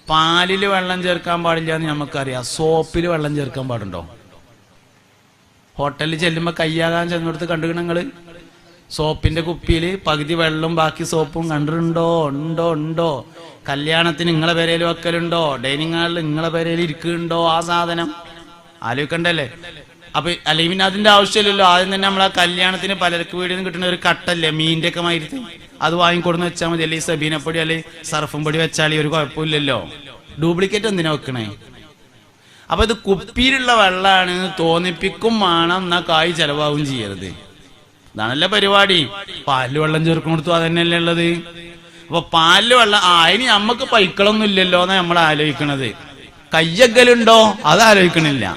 പാലിൽ വെള്ളം ചേർക്കാൻ പാടില്ല എന്ന് നമുക്കറിയാം. സോപ്പിൽ വെള്ളം ചേർക്കാൻ പാടുണ്ടോ? ഹോട്ടലിൽ ചെല്ലുമ്പോൾ കയ്യാകാൻ ചെന്നിടത്ത് കണ്ടുകിണ നിങ്ങള് സോപ്പിന്റെ കുപ്പിയിൽ പകുതി വെള്ളവും ബാക്കി സോപ്പും കണ്ടിട്ടുണ്ടോ? ഉണ്ടോ? കല്യാണത്തിന് നിങ്ങളെ പേരയിൽ വെക്കലുണ്ടോ? ഡൈനിങ് ഹാളിൽ നിങ്ങളെ പേരയിൽ ഇരിക്കുന്നുണ്ടോ? ആ സാധനം ആലോചിക്കണ്ടല്ലേ? അപ്പൊ അല്ലെങ്കിൽ പിന്നെ അതിന്റെ ആവശ്യമില്ലല്ലോ. ആദ്യം തന്നെ നമ്മൾ ആ കല്യാണത്തിന് പലർക്ക് വീട്ടിൽ നിന്ന് കിട്ടുന്ന ഒരു കട്ടല്ലേ, മീനിന്റെ ഒക്കെ മാതിരി, അത് വാങ്ങിക്കൊടുന്ന് വെച്ചാൽ മതി. അല്ലെങ്കിൽ സബീനപ്പൊടി അല്ലെങ്കിൽ സർഫും പൊടി വെച്ചാൽ ഒരു കുഴപ്പമില്ലല്ലോ. ഡ്യൂപ്ലിക്കേറ്റ് എന്തിനാ വെക്കണേ? അപ്പൊ ഇത് കുപ്പിയിലുള്ള വെള്ളമാണ് തോന്നിപ്പിക്കും വേണം, എന്നാ കായ് ചെലവാകും ചെയ്യരുത്. ഇതാണല്ലേ പരിപാടി. പാലില് വെള്ളം ചേർക്കുന്നിടത്തും അതന്നെയല്ലേ ഉള്ളത്. അപ്പൊ പാലില് വെള്ളം അതിന് നമ്മക്ക് പൈക്കളൊന്നും ഇല്ലല്ലോ എന്നാ നമ്മൾ ആലോചിക്കണത്. കയ്യക്കലുണ്ടോ? അത് ആലോചിക്കണില്ല.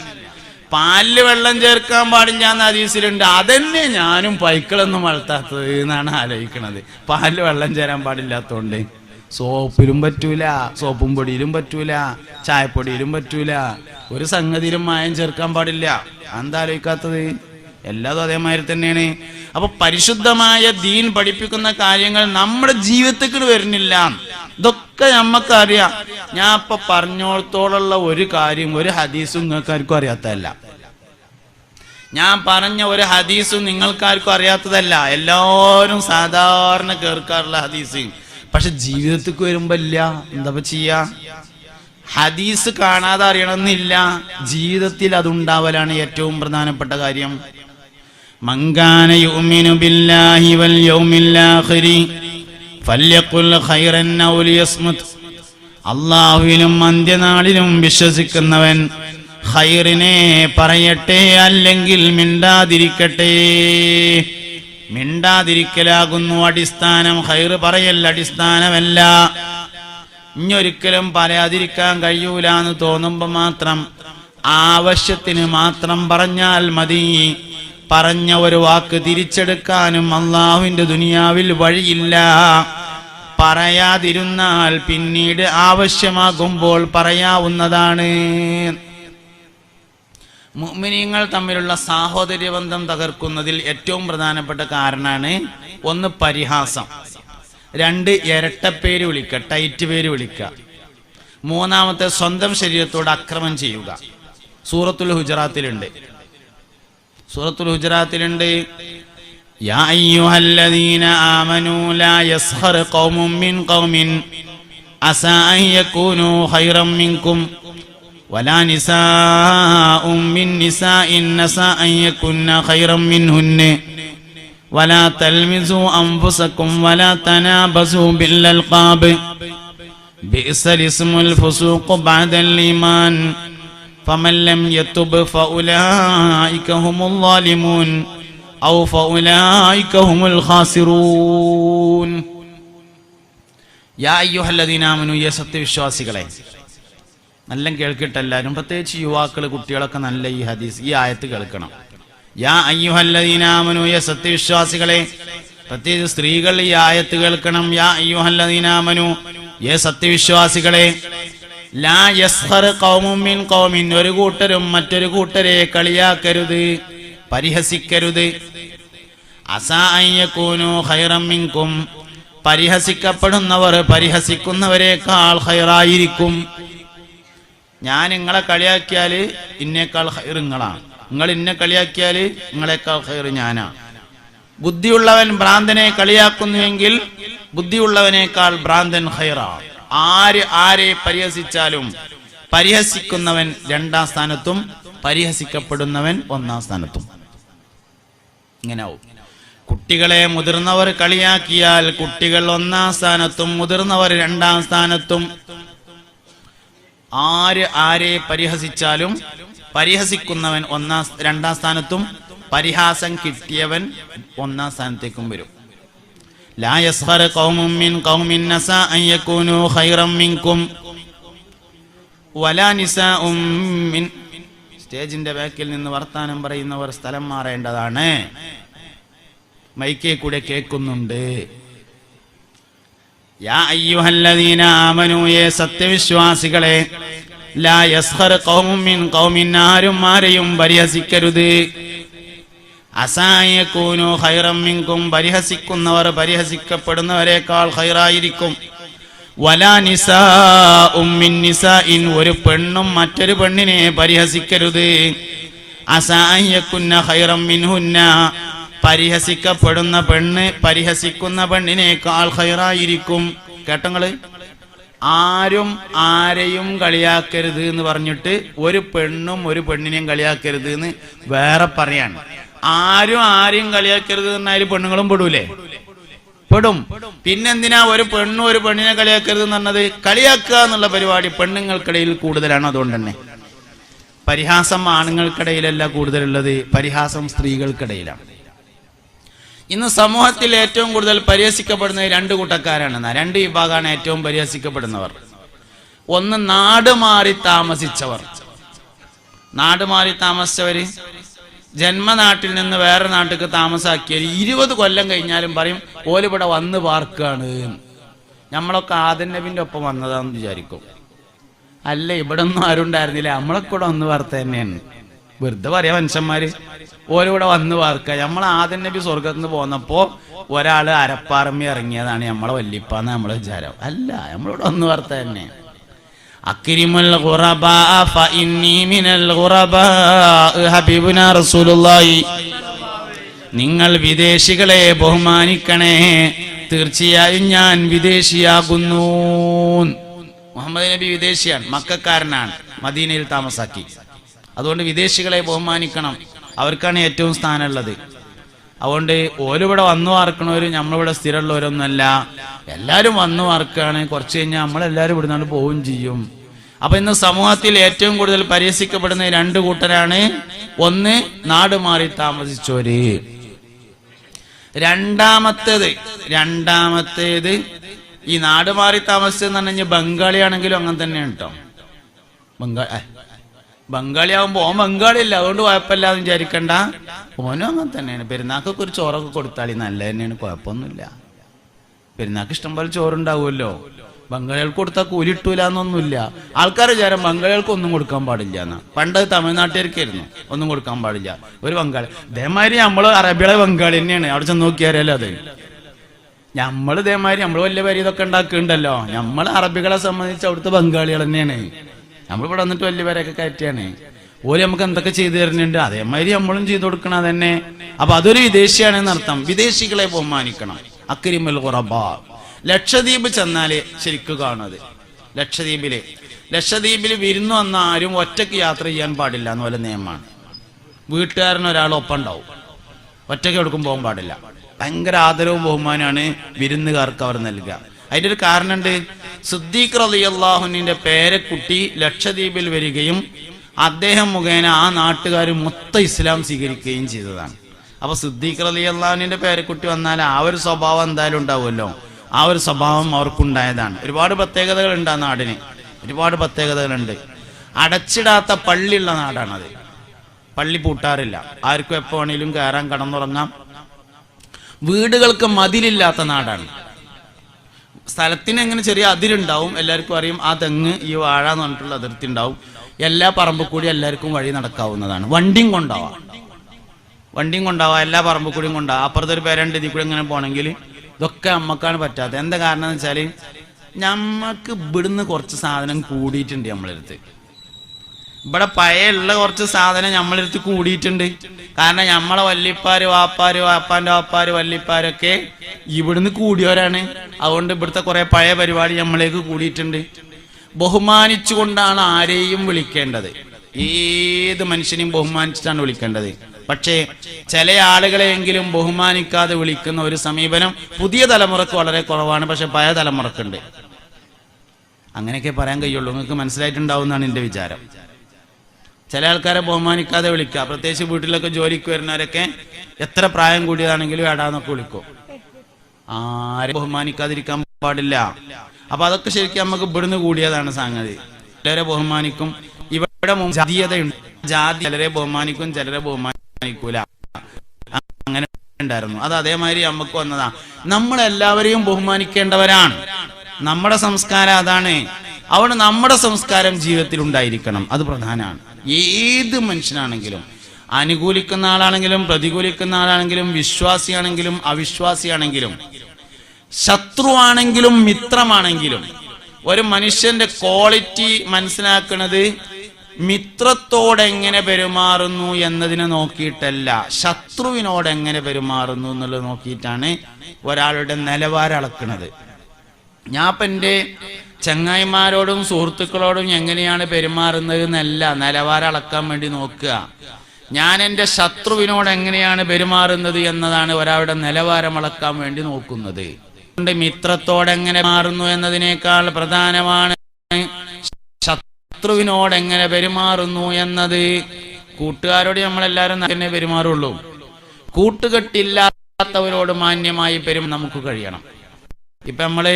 പാലില് വെള്ളം ചേർക്കാൻ പാടില്ല എന്ന ഹദീസിലുണ്ട്. അതന്നെ ഞാനും പൈക്കളൊന്നും വളർത്താത്തത് എന്നാണ് ആലോചിക്കണത്. പാലില് വെള്ളം ചേരാൻ പാടില്ലാത്തോണ്ട് സോപ്പിലും പറ്റൂല, സോപ്പും പൊടിയിലും പറ്റൂല, ചായപ്പൊടിയിലും പറ്റൂല, ഒരു സംഗതിയിലും മായം ചേർക്കാൻ പാടില്ല. എന്താ ആലോചിക്കാത്തത്? എല്ലാതും അതേമാതിരി തന്നെയാണ്. അപ്പൊ പരിശുദ്ധമായ ദീൻ പഠിപ്പിക്കുന്ന കാര്യങ്ങൾ നമ്മുടെ ജീവിതത്തിൽ വരുന്നില്ല. ഇതൊക്കെ നമ്മക്കറിയാം. ഞാൻ ഇപ്പൊ പറഞ്ഞോളത്തോളുള്ള ഒരു കാര്യം ഒരു ഹദീസും നിങ്ങൾക്കാർക്കും അറിയാത്തതല്ല. ഞാൻ പറഞ്ഞ ഒരു ഹദീസും നിങ്ങൾക്കാർക്കും അറിയാത്തതല്ല. എല്ലാവരും സാധാരണ കേൾക്കാറുള്ള ഹദീസ്. പക്ഷെ ജീവിതത്തിക്ക് വരുമ്പോ ഇല്ല. എന്താ ചെയ്യാ? ഹദീസ് കാണാതെ അറിയണമെന്നില്ല, ജീവിതത്തിൽ അതുണ്ടാവലാണ് ഏറ്റവും പ്രധാനപ്പെട്ട കാര്യം. മങ്കാന യുഅ്മിനു ബില്ലാഹി വൽ യൗമിൽ ആഖിരി ഫല്യഖുൽ ഖൈറൻ ഔ ലിയസ്മുത്. അല്ലാഹുവിലും അന്ത്യനാളിലും വിശ്വസിക്കുന്നവൻ ഖൈറിനെ പറയട്ടെ, അല്ലെങ്കിൽ മിണ്ടാതിരിക്കട്ടെ. മിണ്ടാതിരിക്കലാകുന്നു അടിസ്ഥാനം, ഖൈർ പറയൽ അടിസ്ഥാനമല്ല. ഇനിയൊരിക്കലും പറയാതിരിക്കാൻ കഴിയൂല എന്ന് തോന്നുമ്പോ മാത്രം, ആവശ്യത്തിന് മാത്രം പറഞ്ഞാൽ മതി. പറഞ്ഞ ഒരു വാക്ക് തിരിച്ചെടുക്കാനും അള്ളാഹുവിന്റെ ദുനിയാവിൽ വഴിയില്ല. പറയാതിരുന്നാൽ പിന്നീട് ആവശ്യമാകുമ്പോൾ പറയാവുന്നതാണ്. മുഅ്മിനീങ്ങൾ തമ്മിലുള്ള സാഹോദര്യബന്ധം തകർക്കുന്നതിൽ ഏറ്റവും പ്രധാനപ്പെട്ട കാരണമാണ് ഒന്ന് പരിഹാസം, രണ്ട് ഇരട്ടപ്പേര് വിളിക്കുക, ടൈറ്റ് പേര് വിളിക്കുക, മൂന്നാമത്തെ സ്വന്തം ശരീരത്തോട് അക്രമം ചെയ്യുക. സൂറത്തുൽ ഹുജറാത്തിലുണ്ട് യാ അയ്യുഹല്ലദീന ആമനൂ ലാ യസ്ഖർ ഖൗമുൻ മിൻ ഖൗമിൻ അസാ അൻ യകൂനൂ ഖൈറൻ മിൻകും വലാ നിസാഉം മിൻ നിസാഇൻ അസാ അൻ യകുന്ന ഖൈറൻ മിൻഹുന്ന വലാ തൽമിസു അൻഫുസകും വലാ തനാബസു ബിൽ അൽഖാബ് ബിഅസൽ ഇസ്മുൽ ഫുസൂഖ് ബഅദൽ ഈമാൻ فمن لم يتب فأولئك هم الظالمون أو فأولئك هم الخاسرون يا أيها الذين آمنوا يا സത്യവിശ്വാസികളെ, നല്ല കേൾക്കട്ടെ എല്ലാവരും, പ്രത്യേകിച്ച് യുവാക്കൾ കുട്ടികളൊക്കെ നല്ല ഈ ഹദീസ് ഈ ആയത്ത് കേൾക്കണം. യാ അയ്യുഹല്ലദീന ആമനൂ, യ സത്യവിശ്വാസികളെ, പ്രത്യേകിച്ച് സ്ത്രീകൾ ഈ ആയത്ത് കേൾക്കണം. യാ അയ്യുഹല്ലദീന ആമനൂ, യ സത്യവിശ്വാസികളെ, ലാ യസ്ഖർ ഖൗമുൻ മിൻ ഖൗമിൻ, ഒരു കൂട്ടരും മറ്റൊരു കൂട്ടരെ കളിയാക്കരുത്, പരിഹസിക്കരുത്. അസാ അൻ യകൂനൂ ഖൈറൻ മിൻകും, പരിഹസിക്കപ്പെടുന്നവർ പരിഹസിക്കുന്നവരെക്കാൾ ഖൈറായിരിക്കും. ഞാൻ നിങ്ങളെ കളിയാക്കിയാൽ ഇന്നേക്കാൾ ഖൈർ നിങ്ങളാണ്, നിങ്ങൾ ഇന്നെ കളിയാക്കിയാൽ നിങ്ങളെക്കാൾ ഖൈർ ഞാനാ. ബുദ്ധിയുള്ളവൻ ഭ്രാന്തനെ കളിയാക്കുന്നുവെങ്കിൽ ബുദ്ധിയുള്ളവനേക്കാൾ ഭ്രാന്തൻ ഖൈറാണ്. ആരെ പരിഹസിച്ചാലും പരിഹസിക്കുന്നവൻ രണ്ടാം സ്ഥാനത്തും പരിഹസിക്കപ്പെടുന്നവൻ ഒന്നാം സ്ഥാനത്തും. ഇങ്ങനെയാവും. കുട്ടികളെ മുതിർന്നവർ കളിയാക്കിയാൽ കുട്ടികൾ ഒന്നാം സ്ഥാനത്തും മുതിർന്നവർ രണ്ടാം സ്ഥാനത്തും. ആരെ പരിഹസിച്ചാലും പരിഹസിക്കുന്നവൻ രണ്ടാം സ്ഥാനത്തും പരിഹാസം കിട്ടിയവൻ ഒന്നാം സ്ഥാനത്തേക്കും വരും. ലാ യസ്ഖർ ഖൗമുൻ മിൻ ഖൗമിൻ അസാ അൻ യകൂനൂ ഖൈറൻ മിൻകും വലാ നിസാഉം മിൻ. സ്റ്റേജിന്റെ ബാക്കിൽ നിന്ന് വർത്താനം പറയുന്നവർ സ്ഥലം മാറേണ്ടതാണ്. മൈക്കേ കൂടെ കേൾക്കുന്നുണ്ട്. യാ അയ്യുഹല്ലദീന ആമനൂ, യേ സത്യവിശ്വാസികളെ, ലാ യസ്ഖർ ഖൗമുൻ മിൻ ഖൗമിൻ, ആരെയും പരിഹസിക്കരുത്. അസാ അൻ യകൂനൂ ഖൈറൻ മിൻകും, പരിഹസിക്കുന്നവർ പരിഹസിക്കപ്പെടുന്നവരെക്കാൾ ഖൈറായിരിക്കും. വലാ നിസാഉം മിൻ നിസാഇൻ, ഒരു പെണ്ണും മറ്റൊരു പെണ്ണിനെ പരിഹസിക്കരുത്. അസാ അൻ യകുന്ന ഖൈറൻ മിൻഹുന്ന, പരിഹസിക്കപ്പെടുന്ന പെണ്ണ് പരിഹസിക്കുന്ന പെണ്ണിനേക്കാൾ ഖൈറായിരിക്കും. കേട്ടങ്ങള്, ആരും ആരെയും കളിയാക്കരുത് എന്ന് പറഞ്ഞിട്ട് ഒരു പെണ്ണും ഒരു പെണ്ണിനെയും കളിയാക്കരുത് എന്ന് വേറെ പറയാണ്. ആരും ആരെയും കളിയാക്കരുത് എന്നാൽ പെണ്ണുങ്ങളും പെടൂലേ? പെടും. പിന്നെന്തിനാ ഒരു പെണ്ണും ഒരു പെണ്ണിനെ കളിയാക്കരുത് എന്ന് പറഞ്ഞത്? കളിയാക്കുക എന്നുള്ള പരിപാടി പെണ്ണുങ്ങൾക്കിടയിൽ കൂടുതലാണ്. അതുകൊണ്ട് തന്നെ പരിഹാസം ആണുങ്ങൾക്കിടയിലല്ല കൂടുതലുള്ളത്, പരിഹാസം സ്ത്രീകൾക്കിടയിലാണ്. ഇന്ന് സമൂഹത്തിൽ ഏറ്റവും കൂടുതൽ പരിഹസിക്കപ്പെടുന്നത് രണ്ട് കൂട്ടക്കാരാണ്. രണ്ട് വിഭാഗമാണ് ഏറ്റവും പരിഹസിക്കപ്പെടുന്നവർ. ഒന്ന്, നാട് മാറി താമസിച്ചവർ. നാട് മാറി താമസിച്ചവര് ജന്മനാട്ടിൽ നിന്ന് വേറെ നാട്ടിലേക്ക് താമസാക്കിയവർ 20 കൊല്ലം കഴിഞ്ഞാലും പറയും ഓലിവിടെ വന്ന് പാർക്കാണ്. നമ്മളൊക്കെ ആദം നബിന്റെ ഒപ്പം വന്നതാന്ന് വിചാരിക്കും. അല്ല, ഇവിടെ ഒന്നും ആരും ഉണ്ടായിരുന്നില്ല, നമ്മളൊക്കെ ഇവിടെ വന്ന് വാർത്ത തന്നെയാണ്. വെറുതെ പറയാ മനുഷ്യന്മാര്, ഓരിവിടെ വന്ന് വാർക്ക. നമ്മൾ ആദം നബി സ്വർഗത്ത് നിന്ന് പോന്നപ്പോ ഒരാള് അരപ്പാറമ്മി ഇറങ്ങിയതാണ് നമ്മളെ വല്ലിപ്പാന്ന് നമ്മളെ വിചാരം. അല്ല, നമ്മളിവിടെ വന്ന് വാർത്ത തന്നെ. അക്രിമുൽ ഖുറബാ ഫഇന്നി മിനൽ ഖുറബാ, ഹബീബുനാ റസൂലുള്ളാഹി, നിങ്ങൾ വിദേശികളെ ബഹുമാനിക്കണേ, തീർച്ചയായും ഞാൻ വിദേശിയാകുന്നു. മുഹമ്മദ് നബി വിദേശിയാണ്, മക്കക്കാരനാണ്, മദീനയിൽ താമസാക്കി. അതുകൊണ്ട് വിദേശികളെ ബഹുമാനിക്കണം, അവർക്കാണ് ഏറ്റവും സ്ഥാനമുള്ളത്. അതുകൊണ്ട് ഓലിവിടെ വന്നു വാർക്കണവര് നമ്മളിവിടെ സ്ഥിരമുള്ളവരൊന്നുമല്ല, എല്ലാവരും വന്നു വാർക്കാണ്. കുറച്ച് കഴിഞ്ഞാൽ നമ്മളെല്ലാവരും ഇവിടെ നിന്ന് പോവുകയും ചെയ്യും. അപ്പൊ ഇന്ന് സമൂഹത്തിൽ ഏറ്റവും കൂടുതൽ പരിഹസിക്കപ്പെടുന്ന രണ്ട് കൂട്ടരാണ്. ഒന്ന്, നാട് മാറി താമസിച്ചവര്. രണ്ടാമത്തേത് ഈ നാട് മാറി താമസിച്ചെന്ന് പറഞ്ഞാൽ ബംഗാളിയാണെങ്കിലും അങ്ങനെ തന്നെയാണ് കേട്ടോ. ബംഗാളിയാവുമ്പോ ഓൻ ബംഗാളിയല്ല, അതുകൊണ്ട് കുഴപ്പമില്ലാന്ന് വിചാരിക്കണ്ട. ഓനും അങ്ങനെ തന്നെയാണ്. പെരുന്നാക്കൊക്കെ ഒരു ചോറൊക്കെ കൊടുത്താളി നല്ല തന്നെയാണ്, കുഴപ്പമൊന്നുമില്ല. പെരുന്നാക്ക് ഇഷ്ടം പോലെ ചോറുണ്ടാവുമല്ലോ. ബംഗാളികൾക്ക് കൊടുത്താൽ കൂലി ഇട്ടൂലെന്നൊന്നുമില്ല. ആൾക്കാർ വിചാരം ബംഗാളികൾക്ക് ഒന്നും കൊടുക്കാൻ പാടില്ല എന്നാ. പണ്ട് തമിഴ്നാട്ടുകാർക്കായിരുന്നു ഒന്നും കൊടുക്കാൻ പാടില്ല. ഒരു ബംഗാളി ഇതേമാതിരി നമ്മള് അറബികളെ ബംഗാളി തന്നെയാണ്. അവിടെ ചെന്ന് നോക്കിയാലോ അത്. നമ്മൾ ഇതേമാതിരി നമ്മൾ വലിയ പേര് ഇതൊക്കെ ഉണ്ടാക്കുന്നുണ്ടല്ലോ. നമ്മൾ അറബികളെ സംബന്ധിച്ച് അവിടുത്തെ ബംഗാളികൾ തന്നെയാണ്. നമ്മളിവിടെ വന്നിട്ട് വലിയ പേരൊക്കെ കയറ്റിയാണ്. ഓര് നമുക്ക് എന്തൊക്കെ ചെയ്തു തരുന്നുണ്ട്, അതേമാതിരി നമ്മളും ചെയ്തു കൊടുക്കണം തന്നെ. അപ്പൊ അതൊരു വിദേശിയാണെന്ന് അർത്ഥം. വിദേശികളെ ബഹുമാനിക്കണം. അക്രിമുൽ ഖുറബാ. ലക്ഷദ്വീപ് ചെന്നാല് ശരിക്കും കാണുന്നത്. ലക്ഷദ്വീപില് വിരുന്നു വന്ന ആരും ഒറ്റയ്ക്ക് യാത്ര ചെയ്യാൻ പാടില്ല എന്ന് പോലെ നിയമമാണ്. വീട്ടുകാരൻ ഒരാളൊപ്പം ഉണ്ടാവും, ഒറ്റയ്ക്ക് എവിടേക്കും പോകാൻ പാടില്ല. ഭയങ്കര ആദരവും ബഹുമാനാണ് വിരുന്നുകാർക്ക് അവർ നൽകുക. അതിന്റെ ഒരു കാരണമുണ്ട്. സിദ്ദീഖ് റളിയല്ലാഹു അൻഹുവിന്റെ പേരക്കുട്ടി ലക്ഷദ്വീപിൽ വരികയും അദ്ദേഹം മുഖേന ആ നാട്ടുകാർ മൊത്തം ഇസ്ലാം സ്വീകരിക്കുകയും ചെയ്തതാണ്. അപ്പൊ സിദ്ദീഖ് റളിയല്ലാഹു അൻഹുവിന്റെ പേരക്കുട്ടി വന്നാൽ ആ ഒരു സ്വഭാവം എന്തായാലും ഉണ്ടാവുമല്ലോ. ആ ഒരു സ്വഭാവം അവർക്കുണ്ടായതാണ്. ഒരുപാട് പ്രത്യേകതകളുണ്ട് ആ നാടിന്, ഒരുപാട് പ്രത്യേകതകളുണ്ട്. അടച്ചിടാത്ത പള്ളിയുള്ള നാടാണത്. പള്ളി പൂട്ടാറില്ല, ആർക്കും എപ്പോ വേണേലും കയറാൻ കടന്നുറങ്ങാം. വീടുകൾക്ക് മതിലില്ലാത്ത നാടാണ്. സ്ഥലത്തിന് എങ്ങനെ ചെറിയ അതിരുണ്ടാവും, എല്ലാവർക്കും അറിയും. ആ തെങ്ങ് ഈ വാഴ എന്ന് പറഞ്ഞിട്ടുള്ള അതിർത്തി ഉണ്ടാവും. എല്ലാ പറമ്പ് കൂടി എല്ലാവർക്കും വഴി നടക്കാവുന്നതാണ്. വണ്ടിയും കൊണ്ടാവാം, എല്ലാ പറമ്പ് കൂടിയും കൊണ്ടാവാം. അപ്പുറത്തെ ഒരു പേരുണ്ട്, ഇതിൽ കൂടി ഇങ്ങനെ പോകണമെങ്കിൽ. ഇതൊക്കെ നമ്മക്കാണ് പറ്റാത്തത്. എന്താ കാരണം എന്ന് വെച്ചാൽ നമ്മക്ക് ഇവിടുന്ന് കുറച്ച് സാധനം കൂടിയിട്ടുണ്ട് നമ്മളെടുത്ത്. ഇവിടെ പഴയുള്ള കുറച്ച് സാധനം നമ്മളെടുത്ത് കൂടിയിട്ടുണ്ട്. കാരണം നമ്മളെ വല്ലിപ്പാര് വാപ്പാന്റെ വാപ്പാര് വല്ലിപ്പാരൊക്കെ ഇവിടുന്ന് കൂടിയവരാണ്. അതുകൊണ്ട് ഇവിടുത്തെ കുറെ പഴയ പരിപാടി നമ്മളേക്ക് കൂടിയിട്ടുണ്ട്. ബഹുമാനിച്ചുകൊണ്ടാണ് ആരെയും വിളിക്കേണ്ടത്. ഏത് മനുഷ്യനെയും ബഹുമാനിച്ചിട്ടാണ് വിളിക്കേണ്ടത്. പക്ഷേ ചില ആളുകളെയെങ്കിലും ബഹുമാനിക്കാതെ വിളിക്കുന്ന ഒരു സമീപനം പുതിയ തലമുറക്ക് വളരെ കുറവാണ്. പക്ഷെ പഴയ തലമുറക്കുണ്ട്. അങ്ങനെയൊക്കെ പറയാൻ കഴിയുള്ളൂ. നിങ്ങൾക്ക് മനസ്സിലായിട്ടുണ്ടാവും എന്നാണ് എന്റെ വിചാരം. ചില ആൾക്കാരെ ബഹുമാനിക്കാതെ വിളിക്കുക, പ്രത്യേകിച്ച് വീട്ടിലൊക്കെ ജോലിക്ക് വരുന്നവരൊക്കെ എത്ര പ്രായം കൂടിയതാണെങ്കിലും എടാന്നൊക്കെ വിളിക്കും. ആരെ ബഹുമാനിക്കാതിരിക്കാൻ പാടില്ല. അപ്പൊ അതൊക്കെ ശരിക്കും നമുക്ക് ഇവിടുന്ന് കൂടിയതാണ് സംഗതി. ചിലരെ ബഹുമാനിക്കും. ഇവിടെ ജാതീയതയുണ്ട്. ജാതി ചിലരെ ബഹുമാനിക്കും, ചിലരെ ബഹുമാനിക്കൂല. അങ്ങനെ ഉണ്ടായിരുന്നു. അത് അതേമാതിരി നമുക്ക് വന്നതാ. നമ്മളെല്ലാവരെയും ബഹുമാനിക്കേണ്ടവരാണ്. നമ്മുടെ സംസ്കാരം അതാണ്. അവിടെ നമ്മുടെ സംസ്കാരം ജീവിതത്തിൽ ഉണ്ടായിരിക്കണം. അത് പ്രധാനമാണ്. ഏത് മനുഷ്യനാണെങ്കിലും, അനുകൂലിക്കുന്ന ആളാണെങ്കിലും പ്രതികൂലിക്കുന്ന ആളാണെങ്കിലും, വിശ്വാസിയാണെങ്കിലും അവിശ്വാസിയാണെങ്കിലും, ശത്രുവാണെങ്കിലും മിത്രമാണെങ്കിലും, ഒരു മനുഷ്യന്റെ ക്വാളിറ്റി മനസ്സിലാക്കുന്നത് മിത്രത്തോടെങ്ങനെ പെരുമാറുന്നു എന്നതിനെ നോക്കിയിട്ടല്ല, ശത്രുവിനോടെങ്ങനെ പെരുമാറുന്നു എന്നുള്ളത് നോക്കിയിട്ടാണ് ഒരാളുടെ നിലവാരം അളക്കുന്നത്. ഞാൻ ഇപ്പം എൻ്റെ ചങ്ങായിമാരോടും സുഹൃത്തുക്കളോടും എങ്ങനെയാണ് പെരുമാറുന്നത് എന്നല്ല നിലവാരം അളക്കാൻ വേണ്ടി നോക്കുക. ഞാൻ എൻ്റെ ശത്രുവിനോട് എങ്ങനെയാണ് പെരുമാറുന്നത് എന്നതാണ് ഒരാളുടെ നിലവാരം അളക്കാൻ വേണ്ടി നോക്കുന്നത്. മിത്രത്തോടെങ്ങനെ മാറുന്നു എന്നതിനേക്കാൾ പ്രധാനമാണ് ശത്രുവിനോടെങ്ങനെ പെരുമാറുന്നു എന്നത്. കൂട്ടുകാരോട് നമ്മളെല്ലാവരും തന്നെ പെരുമാറുള്ളൂ. കൂട്ടുകെട്ടില്ലാത്തവരോട് മാന്യമായി നമുക്ക് കഴിയണം. ഇപ്പൊ നമ്മള്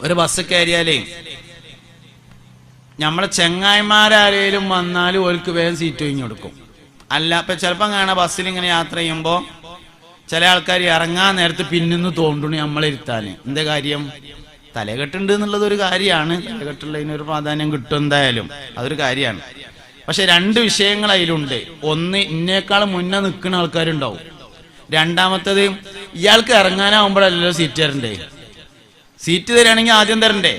ഒരു ബസ് കയറിയാലേ നമ്മളെ ചെങ്ങായിമാരാരേലും വന്നാലും ഓർക്ക് വേഗം സീറ്റ് ഒഴിഞ്ഞു കൊടുക്കും. അല്ല ഇപ്പൊ ചിലപ്പം കാണാം ബസ്സിൽ ഇങ്ങനെ യാത്ര ചെയ്യുമ്പോ ചില ആൾക്കാർ ഇറങ്ങാൻ നേരത്ത് പിന്നിന്ന് തോണ്ടണി നമ്മളിരുത്താന്. എന്താ കാര്യം? തലകെട്ടുണ്ട് എന്നുള്ളത് ഒരു കാര്യമാണ്, തലകെട്ടുള്ളതിനൊരു പ്രാധാന്യം കിട്ടും എന്തായാലും, അതൊരു കാര്യമാണ്. പക്ഷെ രണ്ട് വിഷയങ്ങൾ അതിലുണ്ട്. ഒന്ന്, ഇന്നേക്കാൾ മുന്നേ നിൽക്കുന്ന ആൾക്കാരുണ്ടാവും. രണ്ടാമത്തത്, ഇയാൾക്ക് ഇറങ്ങാനാവുമ്പോഴല്ലോ സീറ്റ് തരണ്ടേ. സീറ്റ് തരാണെങ്കിൽ ആദ്യം തരണ്ടേ.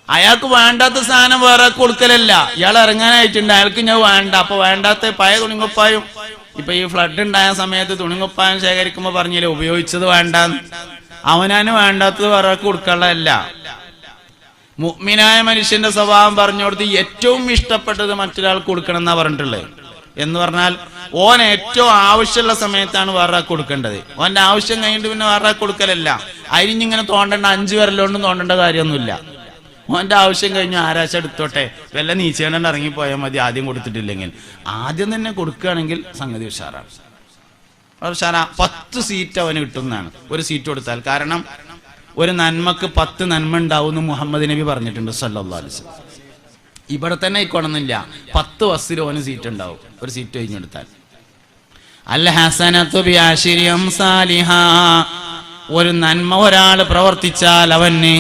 അയാൾക്ക് വേണ്ടാത്ത സാധനം വേറെ കൊടുക്കലല്ല. ഇയാൾ ഇറങ്ങാനായിട്ടുണ്ട്, അയാൾക്ക് ഞാൻ വേണ്ട, അപ്പൊ വേണ്ടാത്ത പഴയ തുണിങ്ങൊപ്പായും, ഇപ്പൊ ഈ ഫ്ലഡ് ഉണ്ടായ സമയത്ത് തുണിങ്ങൊപ്പായം ശേഖരിക്കുമ്പോ പറഞ്ഞില്ലേ ഉപയോഗിച്ചത് വേണ്ട, അവനാന് വേണ്ടാത്തത് വേറെ കൊടുക്കാനുള്ളതല്ല. മുഅ്മിനായ മനുഷ്യന്റെ സ്വഭാവം പറഞ്ഞു കൊടുത്ത് ഏറ്റവും ഇഷ്ടപ്പെട്ടത് മറ്റൊരാൾക്ക് കൊടുക്കണം എന്നാ പറഞ്ഞിട്ടുള്ളത്. എന്ന് പറഞ്ഞാൽ ഓൻ ഏറ്റവും ആവശ്യമുള്ള സമയത്താണ് വേറെ കൊടുക്കേണ്ടത്. ഓന്റെ ആവശ്യം കഴിഞ്ഞിട്ട് പിന്നെ വേറെ കൊടുക്കലല്ല. അതിനിങ്ങനെ തോണ്ടേണ്ട, 5 വിരലുകൊണ്ടും തോണ്ടേണ്ട കാര്യമൊന്നുമില്ല. ഓന്റെ ആവശ്യം കഴിഞ്ഞു ആരാശ എടുത്തോട്ടെ, വല്ല നീച്ചേണ്ട ഇറങ്ങിപ്പോയാൽ മതി. ആദ്യം കൊടുത്തിട്ടില്ലെങ്കിൽ ആദ്യം തന്നെ കൊടുക്കുകയാണെങ്കിൽ സംഗതി ഉഷാറാണ്. 10 സീറ്റ് അവന് കിട്ടുന്നതാണ് ഒരു സീറ്റ് കൊടുത്താൽ. കാരണം ഒരു നന്മക്ക് 10 നന്മ ഉണ്ടാവും എന്ന് മുഹമ്മദ് നബി പറഞ്ഞിട്ടുണ്ട് സല്ലല്ലാഹു അലൈഹി വസല്ലം. ഇവിടെ തന്നെ ഇക്കൊണമെന്നില്ല, 10 ബസ്സിൽ ഓന് സീറ്റ് ഉണ്ടാവും ഒരു സീറ്റ് കഴിഞ്ഞെടുത്താൽ. അൽ ഹസനതു ബിഅശ്രി അംസാലിഹാ, ഒരു നന്മ ഒരാൾ പ്രവർത്തിച്ചാൽ അവന്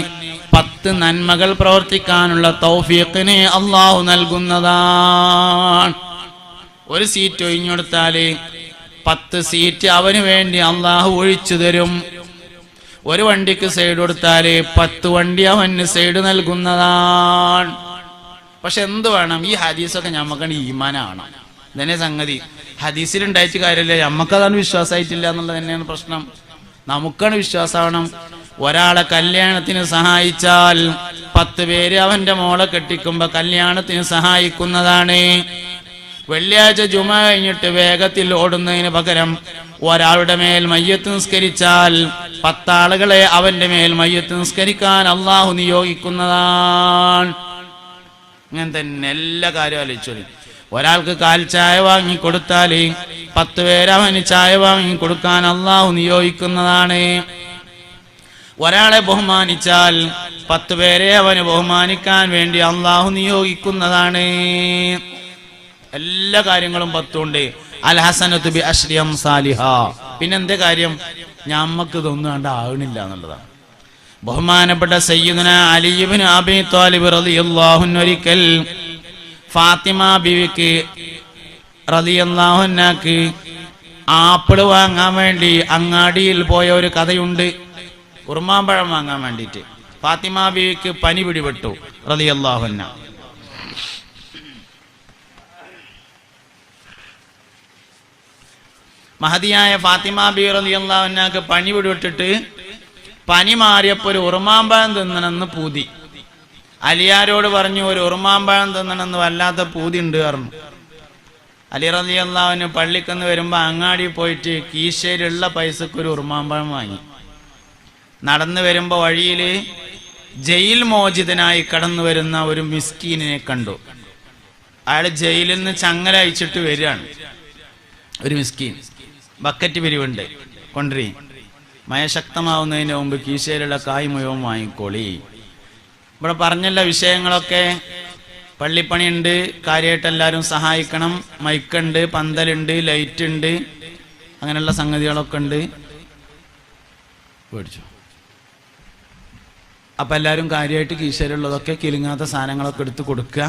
10 നന്മകൾ പ്രവർത്തിക്കാനുള്ള തൗഫീഖിനെ അള്ളാഹു നൽകുന്നതാണ്. ഒരു സീറ്റ് ഒഴിഞ്ഞെടുത്താല് 10 സീറ്റ് അവന് വേണ്ടി അള്ളാഹു ഒഴിച്ചു തരും. ഒരു വണ്ടിക്ക് സൈഡ് കൊടുത്താല് 10 വണ്ടി അവന് സൈഡ് നൽകുന്നതാണ്. പക്ഷെ എന്ത് വേണം? ഈ ഹദീസൊക്കെ ഞമ്മക്കാണ് ഈമാനാണ്. ഇതന്നെ സംഗതി. ഹദീസിലുണ്ടായിട്ട് കാര്യമില്ല, ഞമ്മക്കതാണ് വിശ്വാസമായിട്ടില്ല എന്നുള്ളത് തന്നെയാണ് പ്രശ്നം. നമുക്കാണ് വിശ്വാസമാവണം. ഒരാളെ കല്യാണത്തിന് സഹായിച്ചാൽ 10 പേര് അവന്റെ മോളെ കെട്ടിക്കുമ്പോ കല്യാണത്തിന് സഹായിക്കുന്നതാണ്. വെള്ളിയാഴ്ച ജുമ കഴിഞ്ഞിട്ട് വേഗത്തിൽ ഓടുന്നതിന് പകരം ഒരാളുടെ മേൽ മയ്യത്ത് നിസ്കരിച്ചാൽ 10 ആളുകളെ അവന്റെ മേൽ മയ്യത്ത് നിസ്കരിക്കാൻ അള്ളാഹു നിയോഗിക്കുന്നതാണ്. അങ്ങനെ തന്നെ എല്ലാ കാര്യവും ആലോചിച്ചോളി. ഒരാൾക്ക് കാൽ ചായ വാങ്ങി കൊടുത്താൽ 10 പേര് അവന് ചായ വാങ്ങി കൊടുക്കാൻ അള്ളാഹു നിയോഗിക്കുന്നതാണ്. ഒരാളെ ബഹുമാനിച്ചാൽ 10 പേരെ അവന് ബഹുമാനിക്കാൻ വേണ്ടി അള്ളാഹു നിയോഗിക്കുന്നതാണ്. എല്ലാ കാര്യങ്ങളും 10 ഉണ്ട്. അൽ ഹസനതു ബിഅശ്രി അംസാലിഹാ. പിന്നെന്താ കാര്യം? ഞമ്മക്ക് ഇതൊന്നും കണ്ട ആകണില്ല എന്നുള്ളതാണ്. ബഹുമാനപ്പെട്ട സയ്യിദുനാ അലി ഇബ്നു അബീ ത്വാലിബ് റളിയല്ലാഹു അൻഹു ഒരിക്കൽ ഫാത്തിമ ബീവിക്ക് റളിയല്ലാഹു അൻഹാക്ക് ആപ്പിൾ വാങ്ങാൻ വേണ്ടി അങ്ങാടിയിൽ പോയ ഒരു കഥയുണ്ട്. ഉറുമാമ്പഴം വാങ്ങാൻ വേണ്ടിയിട്ട് ഫാത്തിമ ബീവിക്ക് പനി പിടിപെട്ടു റളിയല്ലാഹു അൻഹ. മഹദിയായ ഫാത്തിമ ബീവി റളിയല്ലാഹു അൻഹാക്ക് പനി പിടിപെട്ടിട്ട് പനി മാറിയപ്പോൾ ഒരു ഉറുമാമ്പഴം തിന്നണമെന്ന് പൂതി. അലിയാരോട് പറഞ്ഞു, ഒരു ഉറുമാമ്പഴം തിന്നണമെന്ന് വല്ലാത്ത പൂതി ഉണ്ട് പറഞ്ഞു. അലി റളിയല്ലാഹു അൻഹു പള്ളിക്കന്ന് വരുമ്പോൾ അങ്ങാടി പോയിട്ട് കീശയിലുള്ള പൈസക്ക് ഒരു ഉറുമാമ്പഴം വാങ്ങി. നടന്നു വരുമ്പോൾ വഴിയിൽ ജയിൽ മോചിതനായി കടന്നു വരുന്ന ഒരു മിസ്കീനിനെ കണ്ടു. അയാൾ ജയിലിൽ നിന്ന് ചങ്ങല അയച്ചിട്ട് വരികയാണ്. ഒരു മിസ്കീൻ ബക്കറ്റ് പിരിവുണ്ട്, കൊണ്ടുവരി, മഴ ശക്തമാവുന്നതിന് മുമ്പ് കീശയിലുള്ള കായ് മുഴുവൻ വാങ്ങിക്കോളി. ഇവിടെ പറഞ്ഞല്ല വിഷയങ്ങളൊക്കെ. പള്ളിപ്പണിയുണ്ട്, കാര്യമായിട്ട് എല്ലാവരും സഹായിക്കണം, മൈക്കുണ്ട്, പന്തലുണ്ട്, ലൈറ്റ് ഉണ്ട്, അങ്ങനെയുള്ള സംഗതികളൊക്കെ ഉണ്ട്. മേടിച്ചു. അപ്പം എല്ലാവരും കാര്യമായിട്ട് കീശയിലുള്ളതൊക്കെ കിലുങ്ങാത്ത സാധനങ്ങളൊക്കെ എടുത്ത് കൊടുക്കുക.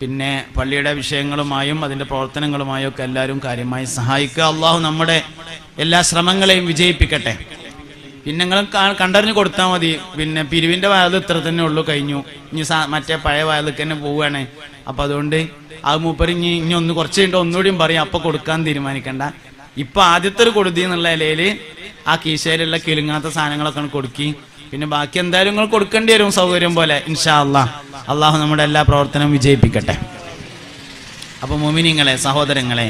പിന്നെ പള്ളിയുടെ വിഷയങ്ങളുമായും അതിൻ്റെ പ്രവർത്തനങ്ങളുമായും ഒക്കെ എല്ലാവരും കാര്യമായി സഹായിക്കുക. അള്ളാഹു നമ്മുടെ എല്ലാ ശ്രമങ്ങളെയും വിജയിപ്പിക്കട്ടെ. പിന്നെ നിങ്ങൾ കണ്ടറിഞ്ഞ് കൊടുത്താൽ മതി. പിന്നെ പിരിവിന്റെ വാതിൽ ഇത്ര തന്നെ ഉള്ളൂ, കഴിഞ്ഞു. ഇനി മറ്റേ പഴയ വാതിലേക്ക് തന്നെ പോവുകയാണ്. അപ്പൊ അതുകൊണ്ട് അത് മൂപ്പര് ഇനി ഒന്ന് കുറച്ച് കഴിഞ്ഞിട്ട് ഒന്നുകൂടിയും പറയും. അപ്പൊ കൊടുക്കാൻ തീരുമാനിക്കണ്ട. ഇപ്പൊ ആദ്യത്തെ ഒരു കൊടുതി എന്നുള്ള നിലയില് ആ കീശയിലുള്ള കിലുങ്ങാത്ത സാധനങ്ങളൊക്കെ കൊടുക്കി. പിന്നെ ബാക്കി എന്തായാലും നിങ്ങൾ കൊടുക്കേണ്ടി വരും സൗകര്യം പോലെ. ഇൻഷാ അല്ലാഹ്. അള്ളാഹു നമ്മുടെ എല്ലാ പ്രവർത്തനവും വിജയിപ്പിക്കട്ടെ. അപ്പൊ മുഅ്മിനീങ്ങളെ, സഹോദരങ്ങളെ,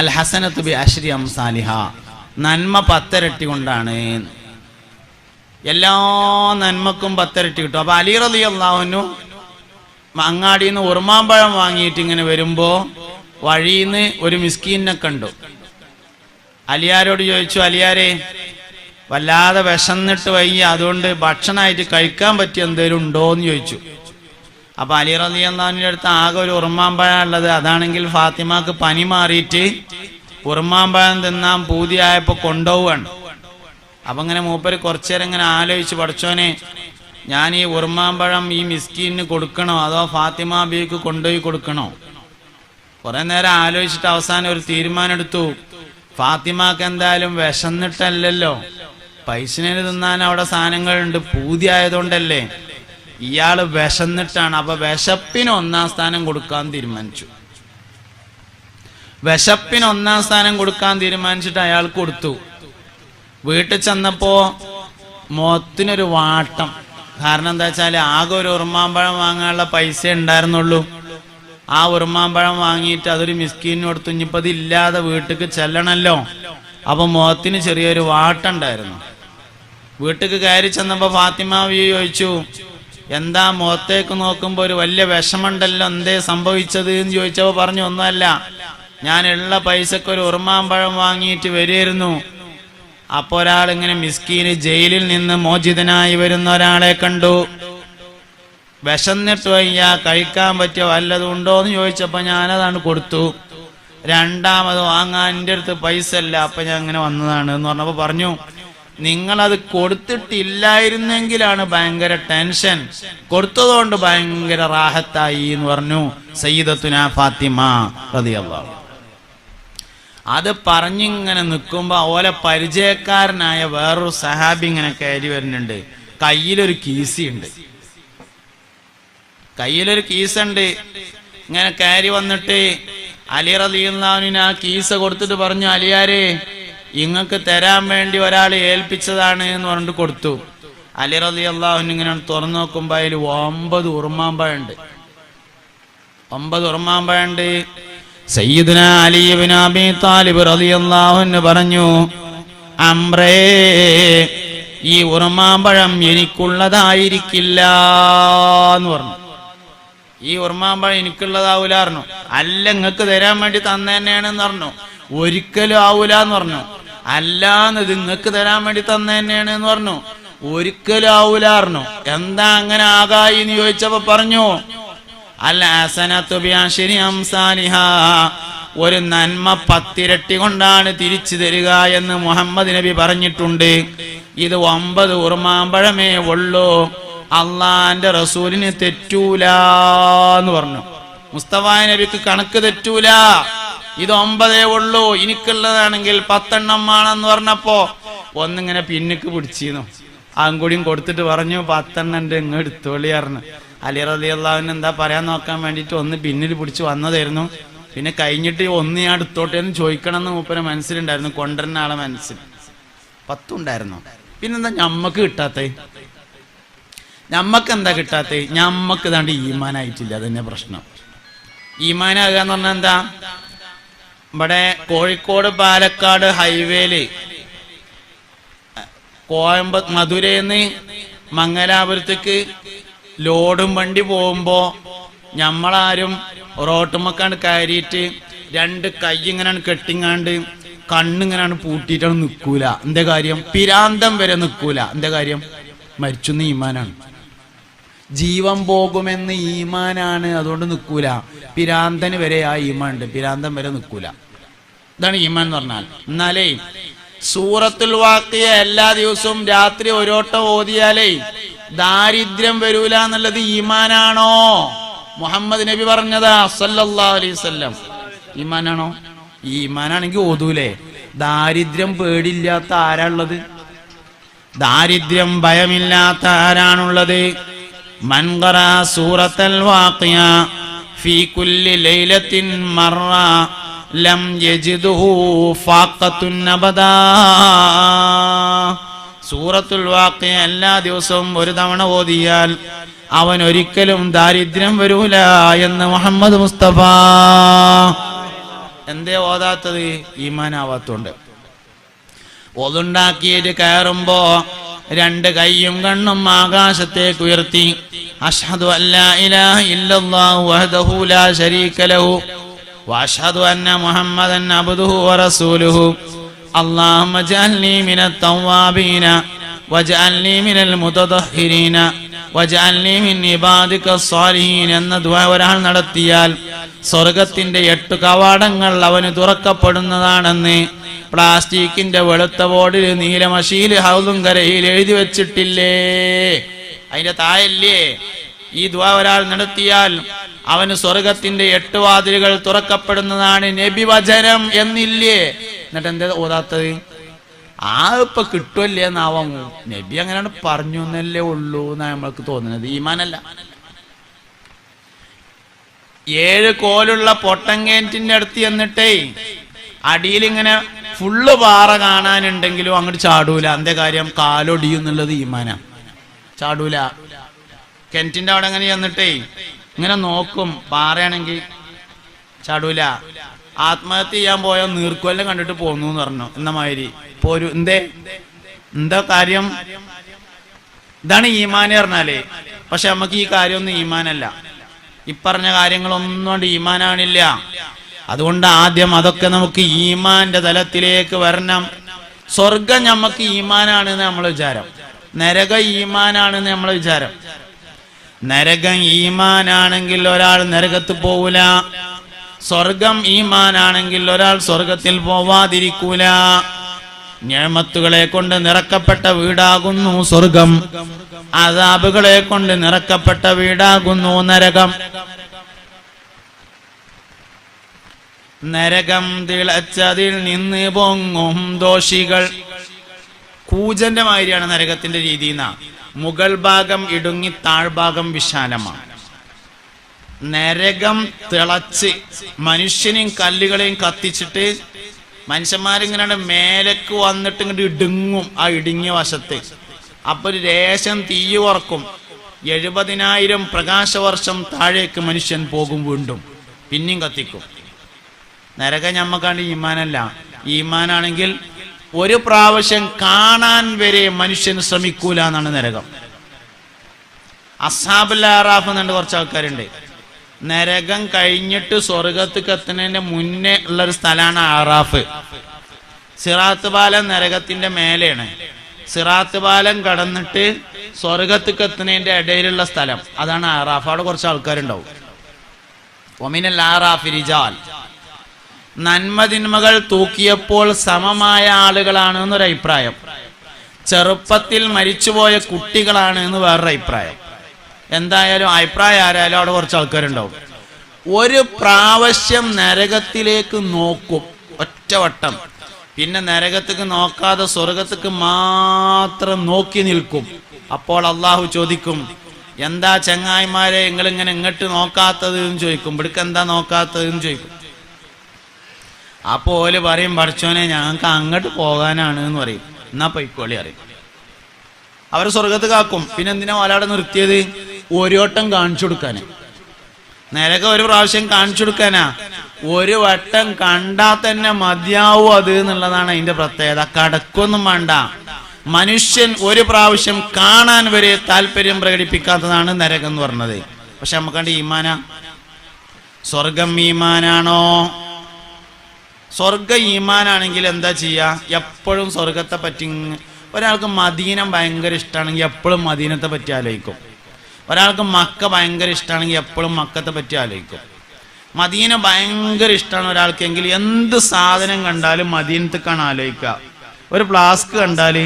അൽ ഹസനത്തു ബി അശ്രി അംസാലിഹ, നന്മ 10 ഇരട്ടി കൊണ്ടാണ്. എല്ലാ നന്മക്കും 10 ഇരട്ടി കിട്ടും. അപ്പൊ അലി റളിയല്ലാഹു അൻഹു അങ്ങാടിയിൽ നിന്ന് ഉറുമാമ്പഴം വാങ്ങിയിട്ട് ഇങ്ങനെ വരുമ്പോ വഴിയിന്ന് ഒരു മിസ്കീനെ കണ്ടു. അലിയാരോട് ചോദിച്ചു, അലിയാരെ വല്ലാതെ വിശന്നിട്ട് വയ്യ, അതുകൊണ്ട് ഭക്ഷണമായിട്ട് കഴിക്കാൻ പറ്റിയ എന്തേലും ഉണ്ടോ എന്ന് ചോദിച്ചു. അപ്പൊ അലി റളിയല്ലാഹുവിന്റെ അടുത്ത് ആകെ ഒരു ഉറുമാമ്പഴം ഉള്ളത്. അതാണെങ്കിൽ ഫാത്തിമാക്ക് പനി മാറിയിട്ട് ഉറുമാമ്പഴം തിന്നാൻ പൂതിയായപ്പോ കൊണ്ടുപോവാണ്. അപ്പൊ ഇങ്ങനെ മൂപ്പര് കുറച്ചേരം ഇങ്ങനെ ആലോചിച്ച്, പഠിച്ചോനെ, ഞാൻ ഈ ഉറുമാമ്പഴം ഈ മിസ്കീന് കൊടുക്കണോ അതോ ഫാത്തിമ ബീക്ക് കൊണ്ടുപോയി കൊടുക്കണോ? കുറെ നേരം ആലോചിച്ചിട്ട് അവസാനം ഒരു തീരുമാനം എടുത്തു. ഫാത്തിമാക്ക് എന്തായാലും വിശന്നിട്ടല്ലല്ലോ, പൈസന് തിന്നാൻ അവിടെ സാധനങ്ങളുണ്ട്, പൂതി ആയതുകൊണ്ടല്ലേ. ഇയാള് വിശന്നിട്ടാണ്. അപ്പൊ വിശപ്പിന് 1-ാം സ്ഥാനം കൊടുക്കാൻ തീരുമാനിച്ചു. വിശപ്പിന് 1-ാം സ്ഥാനം കൊടുക്കാൻ തീരുമാനിച്ചിട്ട് അയാൾ കൊടുത്തു. വീട്ടിൽ ചെന്നപ്പോ മുഖത്തിനൊരു വാട്ടം. കാരണം എന്താ വെച്ചാല് ആകെ ഒരു ഉറുമാമ്പഴം വാങ്ങാനുള്ള പൈസ ഉണ്ടായിരുന്നുള്ളൂ. ആ ഉറുമാമ്പഴം വാങ്ങിയിട്ട് അതൊരു മിസ്കീന് കൊടുത്തു. ഇനിയിപ്പോ അതില്ലാതെ വീട്ടിക്ക് ചെല്ലണല്ലോ. അപ്പൊ മുഖത്തിന് ചെറിയൊരു വാട്ടുണ്ടായിരുന്നു. വീട്ടിക്ക് കയറി ചെന്നപ്പോ ഫാത്തിമ ബീവി ചോദിച്ചു, എന്താ മുഖത്തേക്ക് നോക്കുമ്പോ ഒരു വലിയ വിഷമുണ്ടല്ലോ, എന്തേ സംഭവിച്ചത് എന്ന് ചോദിച്ചപ്പോ പറഞ്ഞു, ഒന്നുമല്ല, ഞാൻ ഉള്ള പൈസക്ക് ഒരു ഉറുമാമ്പഴം വാങ്ങിയിട്ട് വരികയായിരുന്നു. അപ്പൊ ഒരാളിങ്ങനെ മിസ്കീന് ജയിലിൽ നിന്ന് മോചിതനായി വരുന്ന ഒരാളെ കണ്ടു. വിശന്നിട്ട് വയ്യ, കഴിക്കാൻ പറ്റിയ വല്ലതും ഉണ്ടോ എന്ന് ചോദിച്ചപ്പോ ഞാനതാണ് കൊടുത്തു. രണ്ടാമത് വാങ്ങാൻ എൻ്റെ അടുത്ത് പൈസ ഇല്ല, അപ്പൊ ഞാൻ അങ്ങനെ വന്നതാണ് എന്ന് പറഞ്ഞപ്പോ പറഞ്ഞു, നിങ്ങളത് കൊടുത്തിട്ടില്ലായിരുന്നെങ്കിലാണ് ഭയങ്കര ടെൻഷൻ, കൊടുത്തതുകൊണ്ട് ഭയങ്കര റാഹത്തായി എന്ന് പറഞ്ഞു സയ്യിദത്തുനാ ഫാത്തിമ റളിയല്ലാഹു. അത് പറഞ്ഞിങ്ങനെ നിൽക്കുമ്പോ ഓലെ പരിചയക്കാരനായ വേറൊരു സഹാബി ഇങ്ങനെ കയറി വരുന്നുണ്ട്. കയ്യിലൊരു കീസുണ്ട്. ഇങ്ങനെ കയറി വന്നിട്ട് അലി റളിയല്ലാഹുവിന് ആ കീസ് കൊടുത്തിട്ട് പറഞ്ഞു, അലിയാരെ, ഇങ്ങക്ക് തരാൻ വേണ്ടി ഒരാൾ ഏൽപ്പിച്ചതാണ് എന്ന് പറഞ്ഞിട്ട് കൊടുത്തു. അലി റളിയല്ലാഹു ഇങ്ങനെ തുറന്നു നോക്കുമ്പോ അതിൽ 9 ഉറുമാമ്പഴമുണ്ട്. 9 ഉറുമാമ്പഴമുണ്ട്. സയ്യിദുനാ അലി ഇബ്നു അബീ താലിബ് റളിയല്ലാഹു അൻഹു പറഞ്ഞു, അംറേ, ഈ ഉറുമാമ്പഴം എനിക്കുള്ളതായിരിക്കില്ല എന്ന് പറഞ്ഞു. ഈ ഉറുമാമ്പഴം എനിക്കുള്ളതാവൂല പറഞ്ഞു. അല്ല, നിങ്ങൾക്ക് തരാൻ വേണ്ടി തന്നെയാണെന്ന് പറഞ്ഞു. ഒരിക്കലും ആവൂല എന്ന് പറഞ്ഞു. അല്ലാന്ന് നിങ്ങൾക്ക് തരാൻ വേണ്ടി തന്നെയാണ് എന്ന് പറഞ്ഞു. ഒരിക്കലും ആവൂല പറഞ്ഞു. എന്താ അങ്ങനെ ആകായി എന്ന് ചോദിച്ചപ്പോ പറഞ്ഞു, അൽ ഹസനത്തു ബിഅശ്രി അംസാലിഹാ, ഒരു നന്മ 10 ഇരട്ടി കൊണ്ടാണ് തിരിച്ചു തരിക എന്ന് മുഹമ്മദ് നബി പറഞ്ഞിട്ടുണ്ട്. ഇത് 9 ഉറുമാമ്പഴമേ ഉള്ളൂ, അള്ളാന്റെ റസൂലിന് തെറ്റൂല എന്ന് പറഞ്ഞു. മുസ്തഫ നബിക്ക് കണക്ക് തെറ്റൂല. ഇത് 9 ഉള്ളൂ, എനിക്കുള്ളതാണെങ്കിൽ 10 എണ്ണം ആണെന്ന് പറഞ്ഞപ്പോ ഒന്നിങ്ങനെ പിന്നിക്ക് പിടിച്ചിരുന്നു. കൂടിയും കൊടുത്തിട്ട് പറഞ്ഞു, 10 എണ്ണം ഇങ്ങ് എടുത്തോളി പറഞ്ഞു. അലി റളിയല്ലാഹു എന്താ പറയാൻ നോക്കാൻ വേണ്ടിട്ട് ഒന്ന് പിന്നിൽ പിടിച്ച് വന്നതായിരുന്നു. പിന്നെ കഴിഞ്ഞിട്ട് ഒന്ന് ഞാൻ എടുത്തോട്ടെ എന്ന് ചോദിക്കണം എന്ന് മൂപ്പരെ മനസ്സിലുണ്ടായിരുന്നു. കൊണ്ടുവരുന്ന ആളെ മനസ്സിൽ 10 ഉണ്ടായിരുന്നു. പിന്നെന്താ ഞമ്മക്ക് കിട്ടാത്തേ? ഞമ്മക്ക് എന്താ കിട്ടാത്തേ? ഞമ്മക്ക് ഇതാണ്ട് ഈമാനായിട്ടില്ല. അതന്നെ പ്രശ്നം. ഈമാനാകുക എന്ന് പറഞ്ഞാൽ എന്താ? ഇവിടെ കോഴിക്കോട് പാലക്കാട് ഹൈവേയില് മധുരയിന്ന് മംഗലാപുരത്തേക്ക് ലോഡും വണ്ടി പോകുമ്പോ ഞമ്മളാരും റോട്ടുമ്മക്കാണ്ട് കയറിയിട്ട് 2 കൈ ഇങ്ങനെയാണ് കെട്ടിങ്ങാണ്ട് കണ്ണിങ്ങനെയാണ് പൂട്ടിയിട്ടാണ് നിൽക്കൂല. എന്താ കാര്യം? പിരാന്തം വരെ നിൽക്കൂല. എന്താ കാര്യം? മരിച്ചെന്ന് ഈമാനാണ്. ജീവൻ പോകുമെന്ന് ഈമാനാണ്, അതുകൊണ്ട് നിൽക്കൂല. പിരാന്തന് വരെ ആ ഈമാൻ ഉണ്ട്, പിരാന്തം വരെ നിൽക്കൂല. ഇതാണ് ഈമാൻ എന്ന് പറഞ്ഞാൽ. എന്നാലേ സൂറത്തുൽ വാഖിയ എല്ലാ ദിവസവും രാത്രി ഒരോട്ടം ഓതിയാലേ ദാരിദ്ര്യം വരൂല എന്നുള്ളത് ഈമാനാണോ? മുഹമ്മദ് നബി പറഞ്ഞതാ സല്ലല്ലാഹു അലൈഹി വസല്ലം. ഈമാനാണോ? ഈമാനാണെങ്കിൽ ഓതൂലേ. ദാരിദ്ര്യം പേടില്ലാത്ത ആരാ ഉള്ളത്? ദാരിദ്ര്യം ഭയമില്ലാത്ത ആരാണുള്ളത്? മൻ ഖറഅ സൂറത്തുൽ വാഖിയ ഫീ കുല്ലി ലൈലത്തിൻ മറ ലം യജിദുഹു ഫാഖത്തുൻ അബദാ. സൂറത്തുൽ വാഖിയ എല്ലാ ദിവസവും ഒരു തവണ ഓതിയാൽ അവൻ ഒരിക്കലും ദാരിദ്ര്യം വരൂല എന്ന് മുഹമ്മദ് മുസ്തഫ. എന്തേ ഓതാത്തത്? ഈമാനാവാത്തോണ്ട്. ഒതുണ്ടാക്കിയിട്ട് കയറുമ്പോ രണ്ട് കൈയും കണ്ണും ആകാശത്തേക്ക് ഉയർത്തി അഷ്ഹദു അല്ലാ ഇലാഹ ഇല്ലല്ലാഹു വഹ്ദഹു ലാ ശരീക ലഹു വഅഷ്ഹദു അന്ന മുഹമ്മദൻ അബ്ദുഹു വറസൂലുഹു അല്ലാഹുമ്മ ജഅൽനി മിനത് തവ്വാബീന വജഅൽനി മിനൽ മുതദഹിരീന വജഅൽനി മിൻ ഇബാദിക സ്വാലിഹീൻ എന്ന ദുആ ഒരാൾ നടത്തിയാൽ സ്വർഗത്തിന്റെ 8 കവാടങ്ങൾ അവന് തുറക്കപ്പെടുന്നതാണെന്ന് പ്ലാസ്റ്റിക്കിന്റെ വെളുത്ത ബോർഡിൽ നീലമഷിയിൽ ഹൗലുങ്കരയിൽ എഴുതി വെച്ചിട്ടില്ലേ? അതിന്റെ താഴല്ലേ ഈ ദുആ ഒരാൾ നടത്തിയാൽ അവന് സ്വർഗത്തിന്റെ 8 വാതിലുകൾ തുറക്കപ്പെടുന്നതാണ് നബി വചനം എന്നില്ലേ? എന്നിട്ട് എന്താ ഓതാത്തത്? ഇപ്പൊ കിട്ടുമല്ലേ എന്നാവാം. നബി അങ്ങനെയാണ് പറഞ്ഞു എന്നല്ലേ ഉള്ളൂ എന്നാ നമ്മൾക്ക് തോന്നുന്നത്. ഈമാനല്ല. 7 കോലുള്ള പൊട്ടങ്കേറ്റിന്റെ അടുത്ത് എന്നിട്ടേ അടിയിൽ ഇങ്ങനെ ഫുള്ള് പാറ കാണാനുണ്ടെങ്കിലും അങ്ങോട്ട് ചാടൂല. അന്തേ കാര്യം കാലൊടിയുന്നുള്ളത് ഈമാനാ. ചാടൂല. കിണറ്റിന്റെ അവിടെ അങ്ങനെ ചെന്നിട്ടേ ഇങ്ങനെ നോക്കും, പാറയാണെങ്കിൽ ചാടൂല. ആത്മഹത്യ ചെയ്യാൻ പോയ നീർക്കൊല്ലം കണ്ടിട്ട് പോന്നു എന്ന് പറഞ്ഞു. എന്ന മാതിരി പോരു. എന്താ കാര്യം? ഇതാണ് ഈമാൻ പറഞ്ഞാലേ. പക്ഷെ നമുക്ക് ഈ കാര്യമൊന്നും ഈമാനല്ല. ഇപ്പറഞ്ഞ കാര്യങ്ങളൊന്നും കൊണ്ട് ഈമാനാണില്ല. അതുകൊണ്ട് ആദ്യം അതൊക്കെ നമുക്ക് ഈമാന്റെ തലത്തിലേക്ക് വരണം. സ്വർഗം നമുക്ക് ഈമാനാണെന്ന് നമ്മൾ വിചാരം, നരകം ഈമാനാണെന്ന് നമ്മൾ വിചാരം. നരകം ഈമാനാണെങ്കിൽ ഒരാൾ നരകത്ത് പോവൂല. സ്വർഗം ഈമാനാണെങ്കിൽ ഒരാൾ സ്വർഗത്തിൽ പോവാതിരിക്കൂല. നിഅമത്തുകളെ കൊണ്ട് നിറക്കപ്പെട്ട വീടാകുന്നു സ്വർഗം. അസാബുകളെ കൊണ്ട് നിറക്കപ്പെട്ട വീടാകുന്നു നരകം. നരകം തിളച്ചതിൽ നിന്ന് പൊങ്ങും ദോഷികൾ. കൂജന്റെ മാതിരിയാണ് നരകത്തിന്റെ രീതി. മുകൾ ഭാഗം ഇടുങ്ങി താഴ്ഭാഗം വിശാലമാണ്. നരകം തിളച്ച് മനുഷ്യനെയും കല്ലുകളെയും കത്തിച്ചിട്ട് മനുഷ്യന്മാരിങ്ങനെ മേലേക്ക് വന്നിട്ട് ഇങ്ങോട്ട് ഇടുങ്ങും. ആ ഇടുങ്ങിയ വശത്ത് അപ്പൊ ഒരു രേശം തീ ഉറക്കും. 70,000 പ്രകാശവർഷം താഴേക്ക് മനുഷ്യൻ പോകും. വീണ്ടും പിന്നെയും കത്തിക്കും. നരകം ഞമ്മക്കാണ്ട് ഈമാനല്ല. ഈമാനാണെങ്കിൽ ഒരു പ്രാവശ്യം കാണാൻ വരെ മനുഷ്യൻ ശ്രമിക്കൂല എന്നാണ് നരകം. അസ്ഹാബുൽ അറാഫ് എന്നുണ്ട് കുറച്ച് ആൾക്കാരുണ്ട്. നരകം കഴിഞ്ഞിട്ട് സ്വർഗത്തേക്ക് എത്തുന്നതിന്റെ മുന്നേ ഉള്ളൊരു സ്ഥലമാണ് അറാഫ്. സിറാത്ത് പാലം നരകത്തിന്റെ മേലെയാണ്. സിറാത്ത് പാലം കടന്നിട്ട് സ്വർഗത്തേക്ക് എത്തുന്നതിന്റെ ഇടയിലുള്ള സ്ഥലം അതാണ് അറാഫ്. അവിടെ കുറച്ച് ആൾക്കാരുണ്ടാവും. ഒമിനൽ അറാഫി റിജാൽ. നന്മതിന്മകൾ തൂക്കിയപ്പോൾ സമമായ ആളുകളാണ് എന്നൊരു അഭിപ്രായം. ചെറുപ്പത്തിൽ മരിച്ചുപോയ കുട്ടികളാണ് എന്ന് വേറൊരു അഭിപ്രായം. എന്തായാലും അഭിപ്രായം ആരായാലും അവിടെ കുറച്ച് ആൾക്കാരുണ്ടാവും. ഒരു പ്രാവശ്യം നരകത്തിലേക്ക് നോക്കും ഒറ്റവട്ടം. പിന്നെ നരകത്തേക്ക് നോക്കാതെ സ്വർഗത്തേക്ക് മാത്രം നോക്കി നിൽക്കും. അപ്പോൾ അള്ളാഹു ചോദിക്കും, എന്താ ചങ്ങായിമാരെ നിങ്ങളിങ്ങനെ ഇങ്ങോട്ട് നോക്കാത്തത് എന്ന് ചോദിക്കും. ഇവിടേക്ക് എന്താ നോക്കാത്തത് എന്ന് ചോദിക്കും. അപ്പോൾ ഓല് പറയും, പഠിച്ചോനെ ഞങ്ങൾക്ക് അങ്ങോട്ട് പോകാനാണ് എന്ന് പറയും. എന്നാ പൊയ്ക്കോളി അറിയും. അവർ സ്വർഗത്ത് കാക്കും. പിന്നെ എന്തിനാ ഒരാടെ നിർത്തിയത്? ഒരു വട്ടം കാണിച്ചു കൊടുക്കാന്. നരകം ഒരു പ്രാവശ്യം കാണിച്ചു കൊടുക്കാനാ. ഒരു വട്ടം കണ്ടാൽ തന്നെ മതിയാവും അത് എന്നുള്ളതാണ് അതിന്റെ പ്രത്യേകത. കടക്കൊന്നും വേണ്ട. മനുഷ്യൻ ഒരു പ്രാവശ്യം കാണാൻ വരെ താല്പര്യം പ്രകടിപ്പിക്കാത്തതാണ് നരകം എന്ന് പറഞ്ഞത്. പക്ഷെ നമുക്കണ്ട് ഈമാനാ? സ്വർഗം ഈമാനാണോ? സ്വർഗ ഈമാനാണെങ്കിൽ എന്താ ചെയ്യാ? എപ്പോഴും സ്വർഗത്തെ പറ്റി. ഒരാൾക്ക് മദീന ഭയങ്കര ഇഷ്ടമാണെങ്കിൽ എപ്പോഴും മദീനത്തെ പറ്റി ആലോചിക്കും. ഒരാൾക്ക് മക്ക ഭയങ്കര ഇഷ്ടമാണെങ്കിൽ എപ്പോഴും മക്കത്തെ പറ്റി ആലോചിക്കും. മദീന ഭയങ്കര ഇഷ്ടമാണ് ഒരാൾക്കെങ്കിൽ എന്ത് സാധനം കണ്ടാലും മദീനത്തേക്കാണ് ആലോചിക്കുക. ഒരു ഫ്ലാസ്ക് കണ്ടാൽ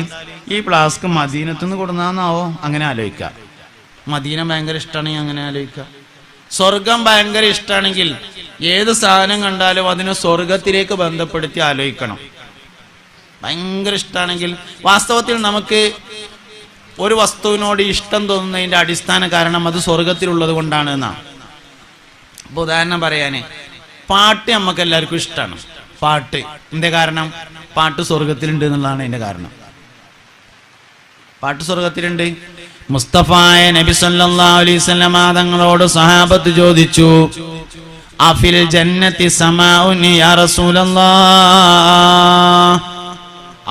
ഈ ഫ്ലാസ്ക് മദീനത്തുനിന്ന് കൊടുന്നാന്നാവോ അങ്ങനെ ആലോചിക്കുക. മദീന ഭയങ്കര ഇഷ്ടമാണെങ്കിൽ അങ്ങനെ ആലോചിക്കുക. സ്വർഗം ഭയങ്കര ഇഷ്ടമാണെങ്കിൽ ഏത് സാധനം കണ്ടാലും അതിനെ സ്വർഗത്തിലേക്ക് ബന്ധപ്പെടുത്തി ആലോചിക്കണം. ഭയങ്കര ഇഷ്ടമാണെങ്കിൽ വാസ്തവത്തിൽ നമുക്ക് ഒരു വസ്തുവിനോട് ഇഷ്ടം തോന്നുന്നതിന്റെ അടിസ്ഥാന കാരണം അത് സ്വർഗത്തിലുള്ളത് കൊണ്ടാണ് എന്നാണ്. അപ്പൊ ഉദാഹരണം പറയാന്, പാട്ട് നമുക്ക് എല്ലാവർക്കും ഇഷ്ടമാണ്. പാട്ട് എന്റെ കാരണം, പാട്ട് സ്വർഗത്തിലുണ്ട് എന്നുള്ളതാണ് അതിന്റെ കാരണം. പാട്ട് സ്വർഗത്തിലുണ്ട്. മുസ്തഫായ നബി സല്ലല്ലാഹു അലൈഹി വസല്ലം തങ്ങളോട് സഹാബത്ത് ചോദിച്ചു, അഫിൽ ജന്നത്തി സമാഉൻ യാ റസൂലല്ലാഹ്,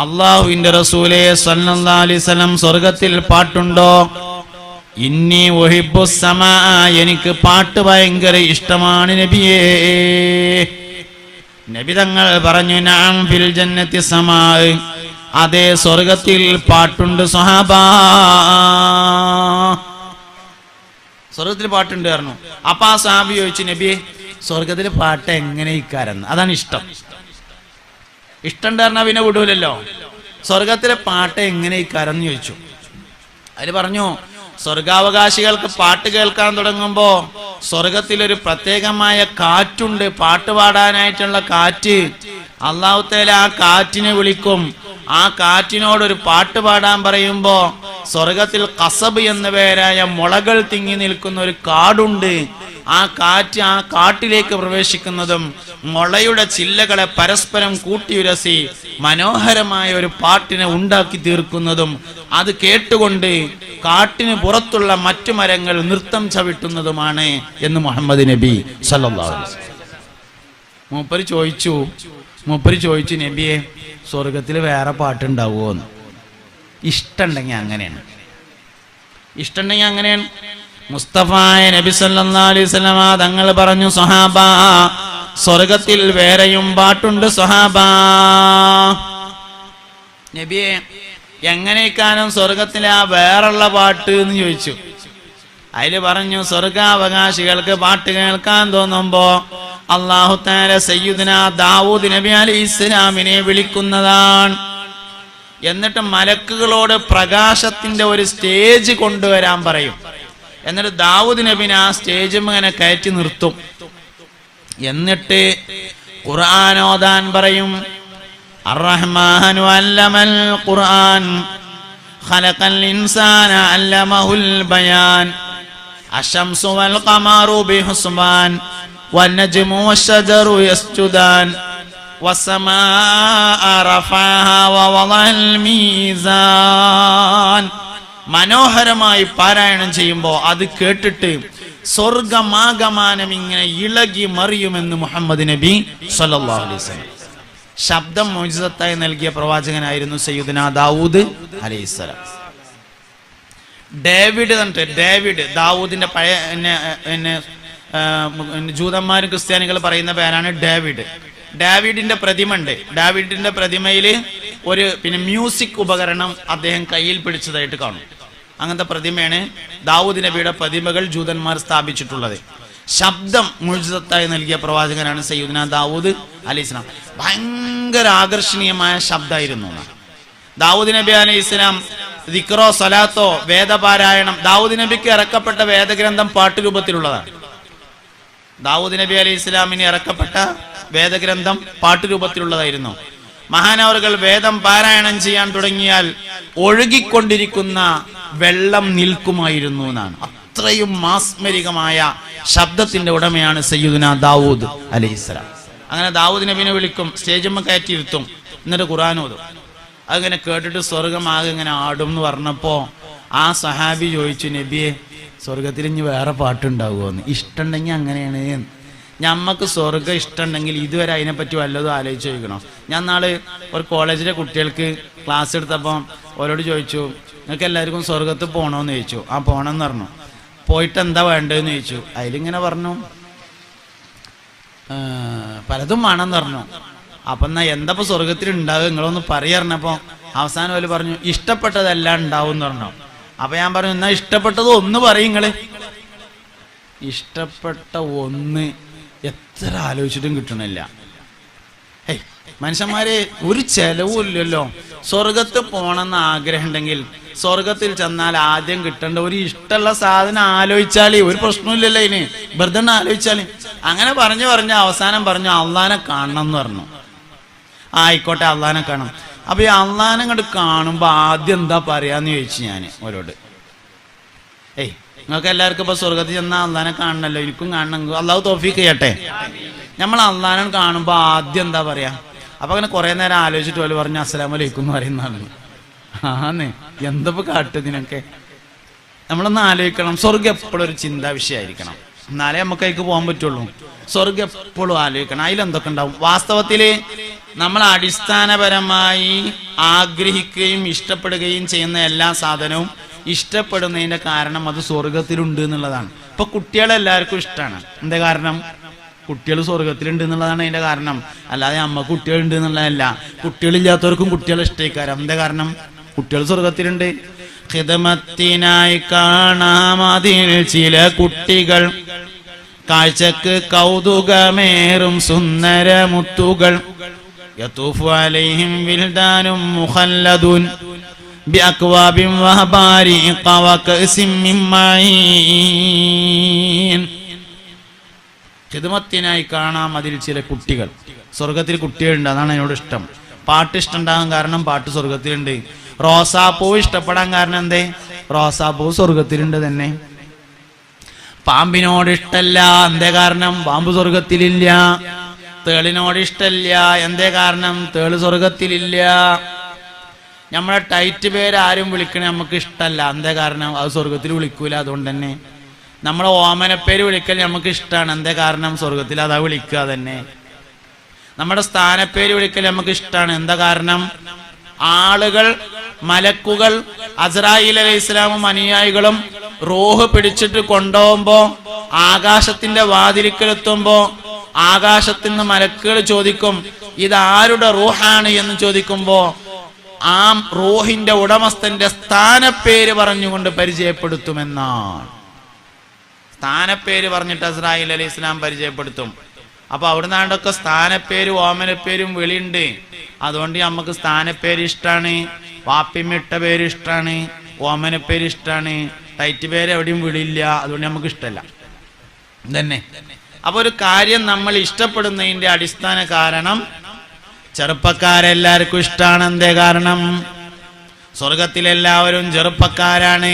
അല്ലാഹുവിന്റെ റസൂലേ സല്ലല്ലാഹു അലൈഹി വസല്ലം, സ്വർഗത്തിൽ പാട്ടുണ്ടോ? ഇന്നി ഉഹിബ്ബു സമാ, എനിക്ക് പാട്ട് ഭയങ്കര ഇഷ്ടമാണ് നബിയേ. നബി തങ്ങൾ പറഞ്ഞു, നഅം ഫിൽ ജന്നത്തി സമാ, അതേ സ്വർഗത്തിൽ പാട്ടുണ്ട് സ്വഹാബാ, സ്വർഗത്തിൽ പാട്ടുണ്ട് പറഞ്ഞു. അപ്പൊ ആ സ്വഹാബി ചോദിച്ചു, നബിയെ സ്വർഗത്തിലെ പാട്ട് എങ്ങനെ ഇക്കാരെന്ന്? അതാണ് ഇഷ്ടം. ഇഷ്ടം പറഞ്ഞാൽ പിന്നെ വിടൂലല്ലോ. സ്വർഗത്തിലെ പാട്ട് എങ്ങനെ ഇക്കാരെന്ന് ചോദിച്ചു. അതിൽ പറഞ്ഞു, സ്വർഗാവകാശികൾക്ക് പാട്ട് കേൾക്കാൻ തുടങ്ങുമ്പോ സ്വർഗത്തിലൊരു പ്രത്യേകമായ കാറ്റുണ്ട്, പാട്ട് പാടാനായിട്ടുള്ള കാറ്റ്. അല്ലാഹു തആല ആ കാറ്റിനെ വിളിക്കും. ആ കാറ്റിനോടൊരു പാട്ട് പാടാൻ പറയുമ്പോ സ്വർഗത്തിൽ ഖസബ് എന്ന പേരായ മുളകൾ തിങ്ങി നിൽക്കുന്ന ഒരു കാടുണ്ട്. ആ കാറ്റ് ആ കാട്ടിലേക്ക് പ്രവേശിക്കുന്നതും മുളയുടെ ചില്ലകളെ പരസ്പരം കൂട്ടിയുരസി മനോഹരമായ ഒരു പാട്ടിനെ ഉണ്ടാക്കി തീർക്കുന്നതും അത് കേട്ടുകൊണ്ട് കാട്ടിന് പുറത്തുള്ള മറ്റു മരങ്ങൾ നൃത്തം ചവിട്ടുന്നതുമാണ് എന്ന് മുഹമ്മദ് നബി സല്ലല്ലാഹു അലൈഹി വസല്ലം. മൂപ്പര് ചോദിച്ചു, നബിയെ സ്വർഗത്തിൽ വേറെ പാട്ടുണ്ടാവുമോ എന്ന്. ഇഷ്ടമുണ്ടെങ്കിൽ അങ്ങനെയാണ്. മുസ്തഫായ നബി സല്ലല്ലാഹു അലൈഹി വസല്ലം തങ്ങൾ പറഞ്ഞു, സ്വഹാബാ, സ്വർഗത്തിൽ വേറെയും പാട്ടുണ്ട് സ്വഹാബാ. നബിയെ എങ്ങനെയൊക്കാനും സ്വർഗത്തിലെ ആ വേറുള്ള പാട്ട് എന്ന് ചോദിച്ചു. അതില് പറഞ്ഞു, സ്വർഗാവകാശികൾക്ക് പാട്ട് കേൾക്കാൻ തോന്നുമ്പോ അല്ലാഹു തആല സയ്യിദുനാ ദാവൂദ് നബി അലൈഹിസ്സലാമിനെ വിളിക്കുന്നതാണ്. എന്നിട്ട് മലക്കുകളോട് പ്രകാശത്തിന്റെ ഒരു സ്റ്റേജ് കൊണ്ടുവരാൻ പറയും. എന്നിട്ട് ദാവൂദ് നബിനെ ആ സ്റ്റേജും ഇങ്ങനെ കയറ്റി നിർത്തും. എന്നിട്ട് ഖുർആൻ ഓതാൻ പറയും. അർറഹ്മാനു അല്ലമൽ ഖുർആൻ ഖലഖൽ ഇൻസാന അല്ലമഹുൽ ബയാൻ അശംസു വൽ ഖമറു ബിഹുസ്ബാൻ വന്നജ്മു വശജറു യസ്ജുദാൻ വസ്സമാഅ റഫഅഹാ വവളഅൽ മീസാൻ. മനോഹരമായി പാരായണം ചെയ്യുമ്പോൾ അത് കേട്ടിട്ട് സ്വർഗമാകമാനം ഇങ്ങനെ ഇളകി മറിയുമെന്ന് മുഹമ്മദ് നബി സല്ലല്ലാഹു അലൈഹി വസല്ലം. ശബ്ദം മുഅ്ജിസത്തായി നൽകിയ പ്രവാചകനായിരുന്നു സയ്യിദുനാ ദാവൂദ് അലൈഹിസ്സലാം. ഡേവിഡ് ദാവൂദിന്റെ പഴയ ജൂതന്മാരും ക്രിസ്ത്യാനികൾ പറയുന്ന പേരാണ് ഡേവിഡിന്റെ പ്രതിമ ഉണ്ട്. ഡേവിഡിന്റെ പ്രതിമയിൽ ഒരു മ്യൂസിക് ഉപകരണം അദ്ദേഹം കയ്യിൽ പിടിച്ചതായിട്ട് കാണും. അങ്ങനത്തെ പ്രതിമയാണ് ദാവൂദ് നബിയുടെ പ്രതിമകൾ ജൂതന്മാർ സ്ഥാപിച്ചിട്ടുള്ളത്. ശബ്ദം മുഅ്ജിസത്തായി നൽകിയ പ്രവാചകനാണ് സയ്യിദുനാ ദാവൂദ് അലൈഹിസ്സലാം. ഭയങ്കര ആകർഷണീയമായ ശബ്ദമായിരുന്നു ദാവൂദ് നബി അലൈഹിസ്സലാം. ദിക്റോ സലാത്തോ വേദപാരായണം, ദാവൂദ് നബിക്ക് ഇറക്കപ്പെട്ട വേദഗ്രന്ഥം പാട്ടുരൂപത്തിലുള്ളതാണ്. ദാവൂദ് നബി അലൈഹി ഇസ്ലാമിന് ഇറക്കപ്പെട്ട വേദഗ്രന്ഥം പാട്ടുരൂപത്തിലുള്ളതായിരുന്നു. മഹാനവറുകൾ വേദം പാരായണം ചെയ്യാൻ തുടങ്ങിയാൽ ഒഴുകിക്കൊണ്ടിരിക്കുന്ന വെള്ളം നിൽക്കുമായിരുന്നു എന്നാണ്. അത്രയും മാസ്മരികമായ ശബ്ദത്തിന്റെ ഉടമയാണ് സയ്യിദുനാ ദാവൂദ് അലൈഹിസ്സലാം. അങ്ങനെ ദാവൂദ് നബിനെ വിളിക്കും, സ്റ്റേജുമ്മ കയറ്റിയിരുത്തും, എന്നിട്ട് ഖുർആൻ ഓതും. അതിങ്ങനെ കേട്ടിട്ട് സ്വർഗം ആകെ ഇങ്ങനെ ആടും എന്ന് പറഞ്ഞപ്പോ ആ സഹാബി ചോദിച്ചു, നബിയെ സ്വർഗത്തിൽ ഇനി വേറെ പാട്ടുണ്ടാവുമോന്ന്? ഇഷ്ടമുണ്ടെങ്കിൽ അങ്ങനെയാണ്. ഞമ്മക്ക് സ്വർഗം ഇഷ്ടമുണ്ടെങ്കിൽ ഇതുവരെ അതിനെപ്പറ്റി വല്ലതും ആലോചിച്ച് ചോദിക്കണോ? ഞാൻ നാളെ ഒരു കോളേജിലെ കുട്ടികൾക്ക് ക്ലാസ് എടുത്തപ്പോൾ അവരോട് ചോദിച്ചു, നിങ്ങൾക്ക് എല്ലാവർക്കും സ്വർഗത്തിൽ പോകണമെന്ന് ചോദിച്ചു. ആ പോകണമെന്ന് പറഞ്ഞു. പോയിട്ട് എന്താ വേണ്ടതെന്ന് ചോദിച്ചു. അതിലിങ്ങനെ പറഞ്ഞു പലതും വേണമെന്ന് പറഞ്ഞു. അപ്പം എന്നാ എന്തപ്പോൾ സ്വർഗത്തിൽ ഉണ്ടാവുക നിങ്ങളൊന്ന് പറഞ്ഞപ്പോൾ അവസാനം പോലെ പറഞ്ഞു ഇഷ്ടപ്പെട്ടതെല്ലാം ഉണ്ടാവും എന്ന് പറഞ്ഞു. അപ്പൊ ഞാൻ പറഞ്ഞു, എന്നാ ഇഷ്ടപ്പെട്ടത് ഒന്ന് പറയും നിങ്ങള്. ഇഷ്ടപ്പെട്ട ഒന്ന് എത്ര ആലോചിച്ചിട്ടും കിട്ടണില്ല. മനുഷ്യന്മാരെ ഒരു ചെലവും ഇല്ലല്ലോ. സ്വർഗത്തിൽ പോകണമെന്ന് ആഗ്രഹം ഉണ്ടെങ്കിൽ സ്വർഗത്തിൽ ചെന്നാൽ ആദ്യം കിട്ടേണ്ട ഒരു ഇഷ്ടമുള്ള സാധനം ആലോചിച്ചാലേ ഒരു പ്രശ്നമില്ലല്ലോ. അതിന് വെറുതെ ആലോചിച്ചാല്. അങ്ങനെ പറഞ്ഞു അവസാനം പറഞ്ഞു അള്ളാനെ കാണണം എന്ന് പറഞ്ഞു. ആയിക്കോട്ടെ അള്ളാനെ കാണാം. അപ്പൊ ഈ അള്ളാനെ അങ്ങോട്ട് കാണുമ്പോ ആദ്യം എന്താ പറയാന്ന് ചോദിച്ചു ഞാൻ ഓരോട്. നിങ്ങൾക്ക് എല്ലാവർക്കും ഇപ്പൊ സ്വർഗത്തിൽ ചെന്നാൽ അള്ളാനെ കാണണല്ലോ, എനിക്കും കാണണമെങ്കിൽ അള്ളാഹു തൗഫീഖ് ചെയ്യട്ടെ. നമ്മൾ അള്ളാനെ കാണുമ്പോ ആദ്യം എന്താ പറയാ? അപ്പൊ അങ്ങനെ കുറെ നേരം ആലോചിച്ചിട്ട് പോലെ പറഞ്ഞു അസ്സലാമു അലൈക്കും എന്ന് പറയുന്നതാണ്. ആന്ന് എന്തപ്പോ കാട്ടുന്നതിനൊക്കെ നമ്മളൊന്ന് ആലോചിക്കണം. സ്വർഗം എപ്പോഴും ഒരു ചിന്താ വിഷയമായിരിക്കണം, എന്നാലേ നമുക്ക് അതിലേക്ക് പോകാൻ പറ്റുള്ളൂ. സ്വർഗം എപ്പോഴും ആലോചിക്കണം. അതിലെന്തൊക്കെ ഉണ്ടാവും? വാസ്തവത്തില് നമ്മൾ അടിസ്ഥാനപരമായി ആഗ്രഹിക്കുകയും ഇഷ്ടപ്പെടുകയും ചെയ്യുന്ന എല്ലാ സാധനവും ഇഷ്ടപ്പെടുന്നതിന്റെ കാരണം അത് സ്വർഗത്തിലുണ്ട് എന്നുള്ളതാണ്. ഇപ്പൊ കുട്ടികളെല്ലാവർക്കും ഇഷ്ടമാണ്. എന്താ കാരണം? കുട്ടികൾ സ്വർഗത്തിലുണ്ട് എന്നുള്ളതാണ് അതിന്റെ കാരണം. അല്ലാതെ അമ്മ കുട്ടികളുണ്ട് എന്നുള്ളതല്ല. കുട്ടികളില്ലാത്തവർക്കും കുട്ടികളെ ഇഷ്ടേക്കാരം. എന്താ കാരണം? കുട്ടികൾ സ്വർഗത്തിലുണ്ട്. ഖിദ്മത്തിനായി കാണാം അതിൽ ചില കുട്ടികൾ, കാഴ്ചക്ക് കൗതുകമേറും സുന്ദര മുത്തുകൾ. യതൂഫു അലൈഹിം വിൽദാനും മുഖല്ലദൂൻ ബിഅക്വാബിൻ വഹബാരിഖ വകഅസിൻ മിൻ മഈൻ. ഖിദ്മത്തിനായി കാണാം അതിൽ ചില കുട്ടികൾ. സ്വർഗത്തിൽ കുട്ടികളുണ്ട്, അതാണ് എന്നോട് ഇഷ്ടം. പാട്ട് ഇഷ്ടമുണ്ടാകാൻ കാരണം പാട്ട് സ്വർഗത്തിലുണ്ട്. റോസാപ്പൂ ഇഷ്ടപ്പെടാൻ കാരണം എന്തേ? റോസാപ്പൂ സ്വർഗത്തിലുണ്ട് തന്നെ. പാമ്പിനോട് ഇഷ്ടല്ല, എന്തേ കാരണം? പാമ്പ് സ്വർഗത്തിലില്ല. തേളിനോട് ഇഷ്ടല്ല, എന്തേ കാരണം? തേള് സ്വർഗത്തിലില്ല. നമ്മളെ ടൈറ്റ് പേര് ആരും വിളിക്കണേ നമുക്ക് ഇഷ്ടമല്ല, എന്തേ കാരണം? അത് സ്വർഗത്തിൽ വിളിക്കൂല. അതുകൊണ്ട് തന്നെ നമ്മളെ ഓമനപ്പേര് വിളിക്കൽ നമുക്ക് ഇഷ്ടമാണ്, എന്തേ കാരണം? സ്വർഗത്തിൽ അതാ വിളിക്കുക തന്നെ. നമ്മുടെ സ്ഥാനപ്പേര് വിളിക്കൽ നമുക്ക് ഇഷ്ടമാണ്, എന്താ കാരണം? ആളുകൾ, മലക്കുകൾ, അസ്രായീൽ അലൈഹിസ്സലാമും അനുയായികളും റൂഹ് പിടിച്ചിട്ട് കൊണ്ടുപോകുമ്പോ ആകാശത്തിന്റെ വാതിലിക്കലെത്തുമ്പോ ആകാശത്തിൽ നിന്ന് മലക്കുകൾ ചോദിക്കും, ഇതാരുടെ റൂഹാണ് എന്ന് ചോദിക്കുമ്പോ ആ റൂഹിന്റെ ഉടമസ്ഥന്റെ സ്ഥാനപ്പേര് പറഞ്ഞുകൊണ്ട് പരിചയപ്പെടുത്തുമെന്നാണ്. സ്ഥാനപ്പേര് പറഞ്ഞിട്ട് അസ്രായീൽ അലൈഹിസ്സലാം പരിചയപ്പെടുത്തും. അപ്പൊ അവിടുന്നാണ്ടൊക്കെ സ്ഥാനപ്പേരും ഓമനപ്പേരും വിളിയുണ്ട്. അതുകൊണ്ട് നമുക്ക് സ്ഥാനപ്പേര് ഇഷ്ടമാണ്, വാപ്പിമിട്ട പേര് ഇഷ്ടമാണ്, ഓമനപ്പേര് ഇഷ്ടമാണ്. ടൈറ്റ് പേര് എവിടെയും വിളിയില്ല, അതുകൊണ്ട് നമുക്ക് ഇഷ്ടമല്ല തന്നെ. അപ്പൊ ഒരു കാര്യം നമ്മൾ ഇഷ്ടപ്പെടുന്നതിന്റെ അടിസ്ഥാന കാരണം ചെറുപ്പക്കാരെല്ലാവർക്കും ഇഷ്ടമാണ്. എന്തേ കാരണം? സ്വർഗത്തിലെല്ലാവരും ചെറുപ്പക്കാരാണ്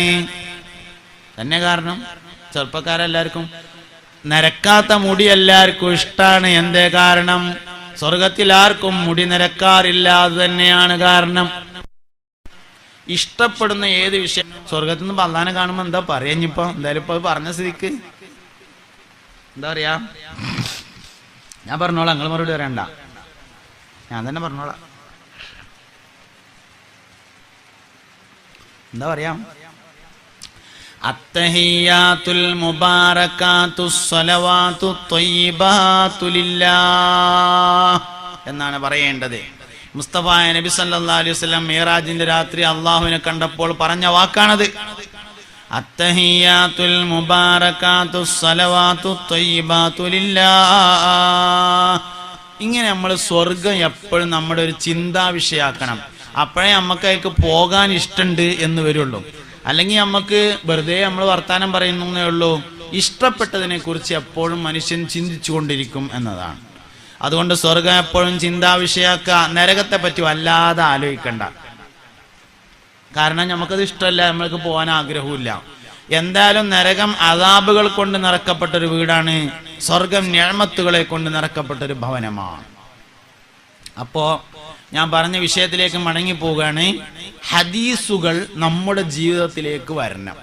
തന്നെ. കാരണം ചെറുപ്പക്കാരെല്ലാവർക്കും. നരക്കാത്ത മുടി എല്ലാവർക്കും ഇഷ്ടമാണ്. എന്തേ കാരണം? സ്വർഗത്തിൽ ആർക്കും മുടി നിരക്കാറില്ല, അത് തന്നെയാണ് കാരണം. ഇഷ്ടപ്പെടുന്ന ഏത് വിഷയം സ്വർഗത്തിൽ നിന്ന് അള്ളാനെ കാണുമ്പോ എന്താ പറയാ? ഇനിയിപ്പോ എന്തായാലും ഇപ്പൊ പറഞ്ഞ സ്ഥിതിക്ക് എന്താ പറയാ? ഞാൻ പറഞ്ഞോളാം, നിങ്ങൾ മറുപടി പറയണ്ട, ഞാൻ തന്നെ പറഞ്ഞോളാം. എന്താ പറയാ? അത്തഹിയാത്തുൽ മുബാറകാത്തുസ് സ്വലവാത്തുത് ത്വയ്യിബാതു ലില്ലാഹ് എന്നാണ് പറയേണ്ടത്. മുസ്തഫ നബി സല്ലല്ലാഹു അലൈഹി വസല്ലം മിഅ്റാജിന്റെ രാത്രി അല്ലാഹുവിനെ കണ്ടപ്പോൾ പറഞ്ഞ വാക്കാണത്. അത്തഹിയാത്തുൽ മുബാറകാത്തുസ് സ്വലവാത്തുത് ത്വയ്യിബാതു ലില്ലാഹ്. ഇങ്ങനെ നമ്മൾ സ്വർഗം എപ്പോഴും നമ്മുടെ ഒരു ചിന്താ വിഷയാക്കണം. അപ്പോഴേ നമുക്ക് അതിലേക്ക് പോകാൻ ഇഷ്ടമുണ്ട് എന്ന് വരുള്ളൂ. അല്ലെങ്കിൽ നമുക്ക് വെറുതെ നമ്മൾ വർത്താനം പറയുന്നേ ഉള്ളൂ. ഇഷ്ടപ്പെട്ടതിനെ കുറിച്ച് എപ്പോഴും മനുഷ്യൻ ചിന്തിച്ചു കൊണ്ടിരിക്കും എന്നതാണ്. അതുകൊണ്ട് സ്വർഗം എപ്പോഴും ചിന്താ വിഷയാക്കുക. നരകത്തെ പറ്റി വല്ലാതെ ആലോചിക്കണ്ട. കാരണം നമുക്കത് ഇഷ്ടമല്ല, നമ്മൾക്ക് പോകാൻ ആഗ്രഹമില്ല. എന്തായാലും നരകം അദാബുകൾ കൊണ്ട് നിറക്കപ്പെട്ടൊരു വീടാണ്, സ്വർഗം നിഅമത്തുകളെ കൊണ്ട് നിറക്കപ്പെട്ടൊരു ഭവനമാണ്. അപ്പോ ഞാൻ പറഞ്ഞ വിഷയത്തിലേക്ക് മടങ്ങി പോവുകയാണ്. ഹദീസുകൾ നമ്മുടെ ജീവിതത്തിലേക്ക് വരണം.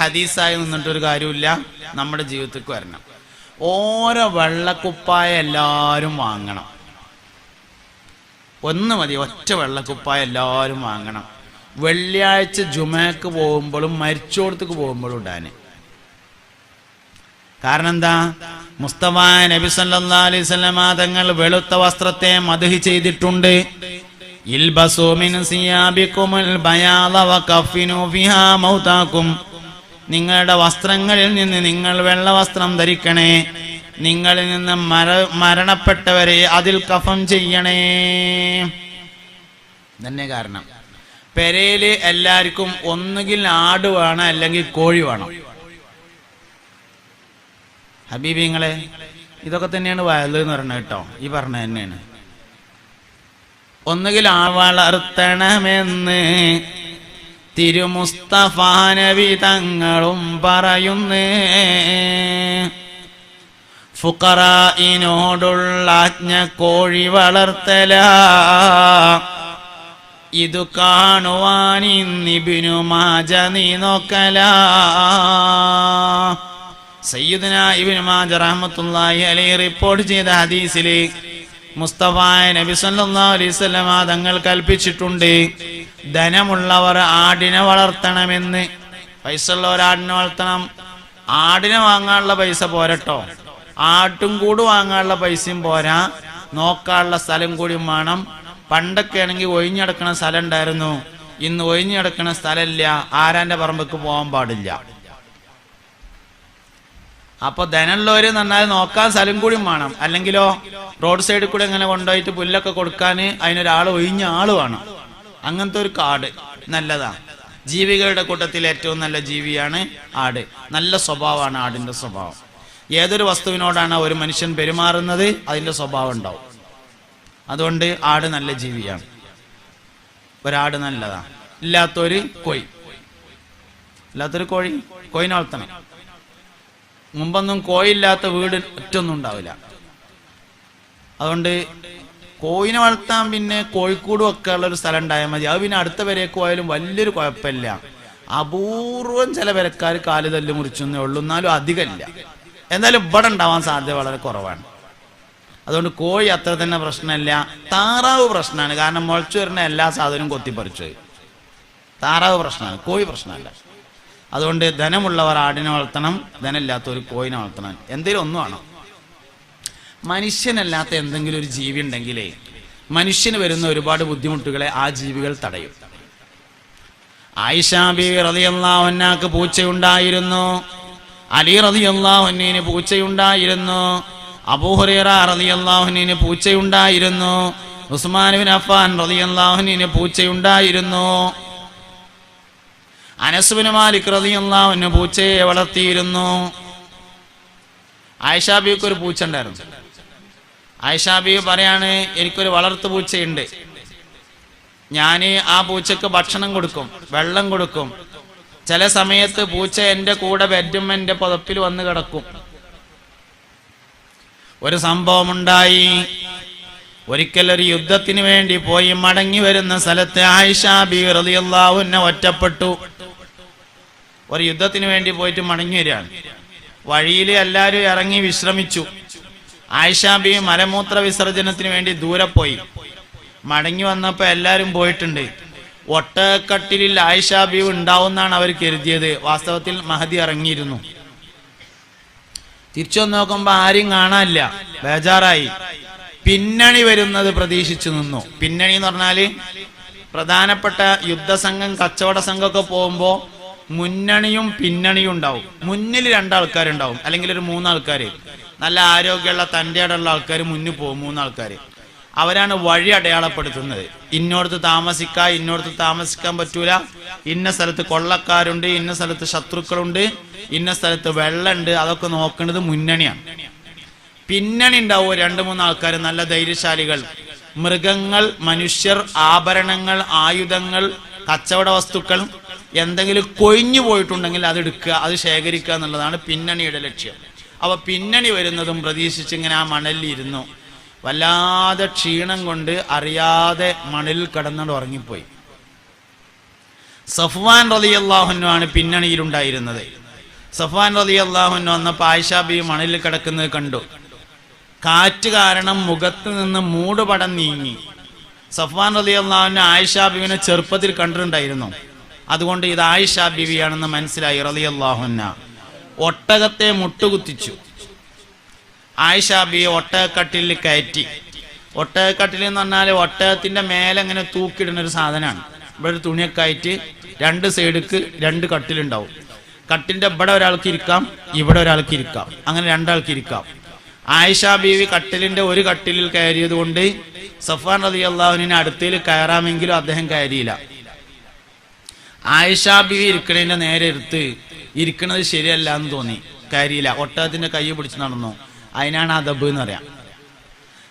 ഹദീസായി നിന്നിട്ടൊരു കാര്യമില്ല, നമ്മുടെ ജീവിതത്തിലേക്ക് വരണം. ഓരോ വെള്ളക്കുപ്പായ എല്ലാവരും വാങ്ങണം. ഒന്ന് മതി, ഒറ്റ വെള്ളക്കുപ്പായ എല്ലാവരും വാങ്ങണം. വെള്ളിയാഴ്ച ജുമയ്ക്ക് പോകുമ്പോഴും മരിച്ചോടത്തേക്ക് പോകുമ്പോഴും ഇടാന്. കാരണം എന്താ? മുസ്തഫ നബി സല്ലല്ലാഹു അലൈഹി വസല്ലം തങ്ങൾ വെളുത്ത വസ്ത്രത്തെ മദ്ഹ് ചെയ്തിട്ടുണ്ട്. ഇൽബസൂ മിൻ സിയാബികുമുൽ ബയാദ വകഫിനൂ ഫിഹാ മൗതാകും. നിങ്ങളുടെ വസ്ത്രങ്ങളിൽ നിന്ന് നിങ്ങൾ വെള്ള വസ്ത്രം ധരിക്കണേ, നിങ്ങളിൽ നിന്ന് മരണപ്പെട്ടവരെ അതിൽ കഫം ചെയ്യണേ. തന്നെ കാരണം പെരയില് എല്ലാവർക്കും ഒന്നുകിൽ ആട് വേണം, അല്ലെങ്കിൽ കോഴി വേണം. ഹബീബിങ്ങളെ, ഇതൊക്കെ തന്നെയാണ് വയല് എന്ന് പറഞ്ഞത് കേട്ടോ. ഈ പറഞ്ഞ തന്നെയാണ്. ഒന്നുകിൽ ആ വളർത്തണമെന്ന് തിരുമുസ്തഫ നബി തങ്ങളും പറയുന്നേ. ഫുഖറായിനോടുള്ള ആജ്ഞ കോഴി വളർത്തല, ഇതു കാണുവാൻ ഇബ്നു മാജ നീ നോക്കല. സയ്യിദുന ഇബ്നു മാജ റഹ്മത്തുള്ളാഹി അലൈഹി റിപ്പോർട്ട് ചെയ്ത ഹദീസില് മുസ്തഫ നബി സല്ലല്ലാഹു അലൈഹി വസല്ലം തങ്ങൾ കൽപ്പിച്ചിട്ടുണ്ട്, ധനമുള്ളവർ ആടിനെ വളർത്തണമെന്ന്. പൈസ ഉള്ളവർ ആടിനെ വളർത്തണം. ആടിനെ വാങ്ങാനുള്ള പൈസ പോരട്ടോ, ആട്ടും കൂട് വാങ്ങാനുള്ള പൈസയും പോരാ, നോക്കാനുള്ള സ്ഥലം കൂടി വേണം. പണ്ടൊക്കെ ആണെങ്കിൽ ഒഴിഞ്ഞടക്കണ സ്ഥലം ഉണ്ടായിരുന്നു, ഇന്ന് ഒഴിഞ്ഞടക്കണ സ്ഥലമില്ല, ആരാന്റെ പറമ്പക്ക് പോകാൻ പാടില്ല. അപ്പൊ ധനമുള്ളവര് നന്നായി നോക്കാൻ സ്ഥലം കൂടി വേണം. അല്ലെങ്കിലോ റോഡ് സൈഡിൽ കൂടെ ഇങ്ങനെ കൊണ്ടുപോയിട്ട് പുല്ലൊക്കെ കൊടുക്കാൻ അതിനൊരാൾ ഒഴിഞ്ഞ ആള് വേണം. അങ്ങനത്തെ ഒരു കാട് നല്ലതാണ്. ജീവികളുടെ കൂട്ടത്തിൽ ഏറ്റവും നല്ല ജീവിയാണ് ആട്. നല്ല സ്വഭാവമാണ് ആടിന്റെ സ്വഭാവം. ഏതൊരു വസ്തുവിനോടാണ് ഒരു മനുഷ്യൻ പെരുമാറുന്നത് അതിന്റെ സ്വഭാവം ഉണ്ടാവും. അതുകൊണ്ട് ആട് നല്ല ജീവിയാണ്. ഒരാട് നല്ലതാണ്. ഇല്ലാത്തൊരു കോഴി, കോഴിനെ വളർത്തണം. മുമ്പൊന്നും കോഴിയില്ലാത്ത വീട് ഒറ്റൊന്നും ഉണ്ടാവില്ല. അതുകൊണ്ട് കോഴിനെ വളർത്താൻ പിന്നെ കോഴിക്കൂടും ഒക്കെ ഉള്ളൊരു സ്ഥലം ഉണ്ടായാൽ മതി. അത് പിന്നെ അടുത്ത വരേക്ക് പോയാലും വലിയൊരു കുഴപ്പമില്ല. അപൂർവം ചില വരക്കാർ കാല് തല്ല് മുറിച്ചെന്നേ ഉള്ളൂ, എന്നാലും അധികമില്ല. എന്നാലും ഇവിടെ ഉണ്ടാവാൻ സാധ്യത വളരെ കുറവാണ്. അതുകൊണ്ട് കോഴി അത്ര തന്നെ പ്രശ്നമില്ല. താറാവ് പ്രശ്നമാണ്, കാരണം മുളച്ചു വരുന്ന എല്ലാ സാധനവും കൊത്തിപ്പറിച്ചു. താറാവ് പ്രശ്നമാണ്, കോഴി പ്രശ്നമല്ല. അതുകൊണ്ട് ധനമുള്ളവർ ആടിനെ വളർത്തണം, ധനമില്ലാത്തവർ കോഴിനെ വളർത്തണം. എന്തെങ്കിലും ഒന്നുമാണോ? മനുഷ്യനല്ലാത്ത എന്തെങ്കിലും ഒരു ജീവി ഉണ്ടെങ്കിലേ മനുഷ്യന് വരുന്ന ഒരുപാട് ബുദ്ധിമുട്ടുകളെ ആ ജീവികൾ തടയും. ആയിഷ ബീവി റളിയല്ലാഹു അൻഹാക്ക് പൂച്ചയുണ്ടായിരുന്നു, അലി റളിയല്ലാഹു അൻഹുവിന് പൂച്ചയുണ്ടായിരുന്നു, അബൂ ഹുറൈറ റളിയല്ലാഹു അൻഹുവിന് പൂച്ചയുണ്ടായിരുന്നു, ഉസ്മാൻ ഇബ്നു അഫ്ഫാൻ റളിയല്ലാഹു അൻഹുവിന് പൂച്ചയുണ്ടായിരുന്നു, അനസ് ഇബ്നു മാലിക് റളിയല്ലാഹു അൻഹു പൂച്ചയെ വളർത്തിയിരുന്നു. ആയിഷ ബീവിക്ക് ഒരു പൂച്ച ഉണ്ടായിരുന്നു. ആയിഷ ബീവി പറയാണ്, എനിക്കൊരു വളർത്തു പൂച്ചയുണ്ട്. ഞാൻ ആ പൂച്ചക്ക് ഭക്ഷണം കൊടുക്കും, വെള്ളം കൊടുക്കും. ചില സമയത്ത് പൂച്ച എൻ്റെ കൂടെ ബെഡ്റൂം എൻ്റെ പുതപ്പിൽ വന്ന് കിടക്കും. ഒരു സംഭവം ഉണ്ടായി. ഒരിക്കൽ ഒരു യുദ്ധത്തിന് വേണ്ടി പോയി മടങ്ങി വരുന്ന സ്ഥലത്ത് ആയിഷ ബീവി റളിയല്ലാഹു അൻഹ ഒറ്റപ്പെട്ടു. ഒരു യുദ്ധത്തിന് വേണ്ടി പോയിട്ട് മടങ്ങി വരികയാണ്. വഴിയിൽ എല്ലാവരും ഇറങ്ങി വിശ്രമിച്ചു. ആയിഷ ബീവി മലമൂത്ര വിസർജനത്തിന് വേണ്ടി ദൂരെ പോയി. മടങ്ങി വന്നപ്പോൾ എല്ലാവരും പോയിട്ടുണ്ട്. ഒട്ടകക്കട്ടിലിൽ ആയിഷ ബീവി ഉണ്ടാവുമെന്നാണ് അവർ കരുതിയത്. വാസ്തവത്തിൽ മഹദി ഇറങ്ങിയിരുന്നു. തിരിച്ചു വന്ന് നോക്കുമ്പോൾ ആരും കാണാനില്ല. ബേജാറായി. പിന്നണി വരുന്നത് പ്രതീക്ഷിച്ചു നിന്നു. പിന്നണി എന്ന് പറഞ്ഞാല് പ്രധാനപ്പെട്ട യുദ്ധസംഘം, കച്ചവട സംഘമൊക്കെ പോകുമ്പോൾ മുന്നണിയും പിന്നണിയും ഉണ്ടാവും. മുന്നിൽ രണ്ടാൾക്കാരുണ്ടാവും, അല്ലെങ്കിൽ ഒരു മൂന്നാൾക്കാര്. നല്ല ആരോഗ്യമുള്ള തൻ്റെയുള്ള ആൾക്കാർ മുന്നിൽ പോകും. മൂന്നാൾക്കാർ അവരാണ് വഴി അടയാളപ്പെടുത്തുന്നത്. ഇന്നോടത്ത് താമസിക്കാം, ഇന്നോടത്ത് താമസിക്കാൻ പറ്റൂല, ഇന്ന സ്ഥലത്ത് കൊള്ളക്കാരുണ്ട്, ഇന്ന സ്ഥലത്ത് ശത്രുക്കളുണ്ട്, ഇന്ന സ്ഥലത്ത് വെള്ളമുണ്ട്. അതൊക്കെ നോക്കുന്നത് മുന്നണിയാണ്. പിന്നണി ഉണ്ടാവും 2-3 ആൾക്കാർ, നല്ല ധൈര്യശാലികൾ. മൃഗങ്ങൾ, മനുഷ്യർ, ആഭരണങ്ങൾ, ആയുധങ്ങൾ, കച്ചവട വസ്തുക്കൾ എന്തെങ്കിലും കൊഴിഞ്ഞു പോയിട്ടുണ്ടെങ്കിൽ അത് എടുക്കുക, അത് ശേഖരിക്കുക എന്നുള്ളതാണ് പിന്നണിയുടെ ലക്ഷ്യം. അപ്പൊ പിന്നണി വരുന്നതും പ്രതീക്ഷിച്ചിങ്ങനെ ആ മണലിൽ ഇരുന്നു. വല്ലാതെ ക്ഷീണം കൊണ്ട് അറിയാതെ മണലിൽ കിടന്നുകൊണ്ട് ഉറങ്ങിപ്പോയി. സഫ്വാൻ റളിയല്ലാഹു അൻഹു ആണ് പിന്നണിയിലുണ്ടായിരുന്നത്. സഫ്വാൻ റളിയല്ലാഹു അൻഹു വന്നപ്പോൾ ആയിഷ ബീവി മണലിൽ കിടക്കുന്നത് കണ്ടു. കാറ്റ് കാരണം മുഖത്ത് നിന്ന് മൂടുപടം നീങ്ങി. സഫ്വാൻ റളിയല്ലാഹു അൻഹു ആയിഷ ബീവിനെ ചെറുപ്പത്തിൽ കണ്ടിട്ടുണ്ടായിരുന്നു. അതുകൊണ്ട് ഇത് ആയിഷ ബീവിയാണെന്ന് മനസ്സിലായി റളിയല്ലാഹു അൻഹ. ഒട്ടകത്തെ മുട്ടുകുത്തിച്ചു. ആയിഷ ബീവി ഒട്ടകക്കട്ടിലിൽ കയറ്റി. ഒട്ടകക്കട്ടിൽ എന്ന് പറഞ്ഞാൽ ഒട്ടകത്തിന്റെ മേലെ ഇങ്ങനെ തൂക്കിടുന്ന ഒരു സാധനമാണ്. ഇവിടെ തുണിയൊക്കെ ആയിട്ട് 2 സൈഡിക്ക് 2 കട്ടിലുണ്ടാവും. കട്ടിലിന്റെ ഇവിടെ ഒരാൾക്ക് ഇരിക്കാം, ഇവിടെ ഒരാൾക്ക് ഇരിക്കാം, അങ്ങനെ 2 ആൾക്ക് ഇരിക്കാം. ആയിഷ ബീവി കട്ടിലിന്റെ ഒരു കട്ടിലിൽ കയറിയത് കൊണ്ട് സഫ്വാൻ റളിയല്ലാഹു അൻഹുവിനെ അടുത്തേൽ കയറാമെങ്കിലും അദ്ദേഹം കയറിയില്ല. ആയിഷ ബീവി ഇരിക്കണതിന്റെ നേരെ എടുത്ത് ഇരിക്കണത് ശരിയല്ല എന്ന് തോന്നി, കയറിയില്ല. ഒട്ടകത്തിന്റെ കൈ പിടിച്ച് നടന്നു. അതിനാണ് അദബ് എന്ന് പറയാം.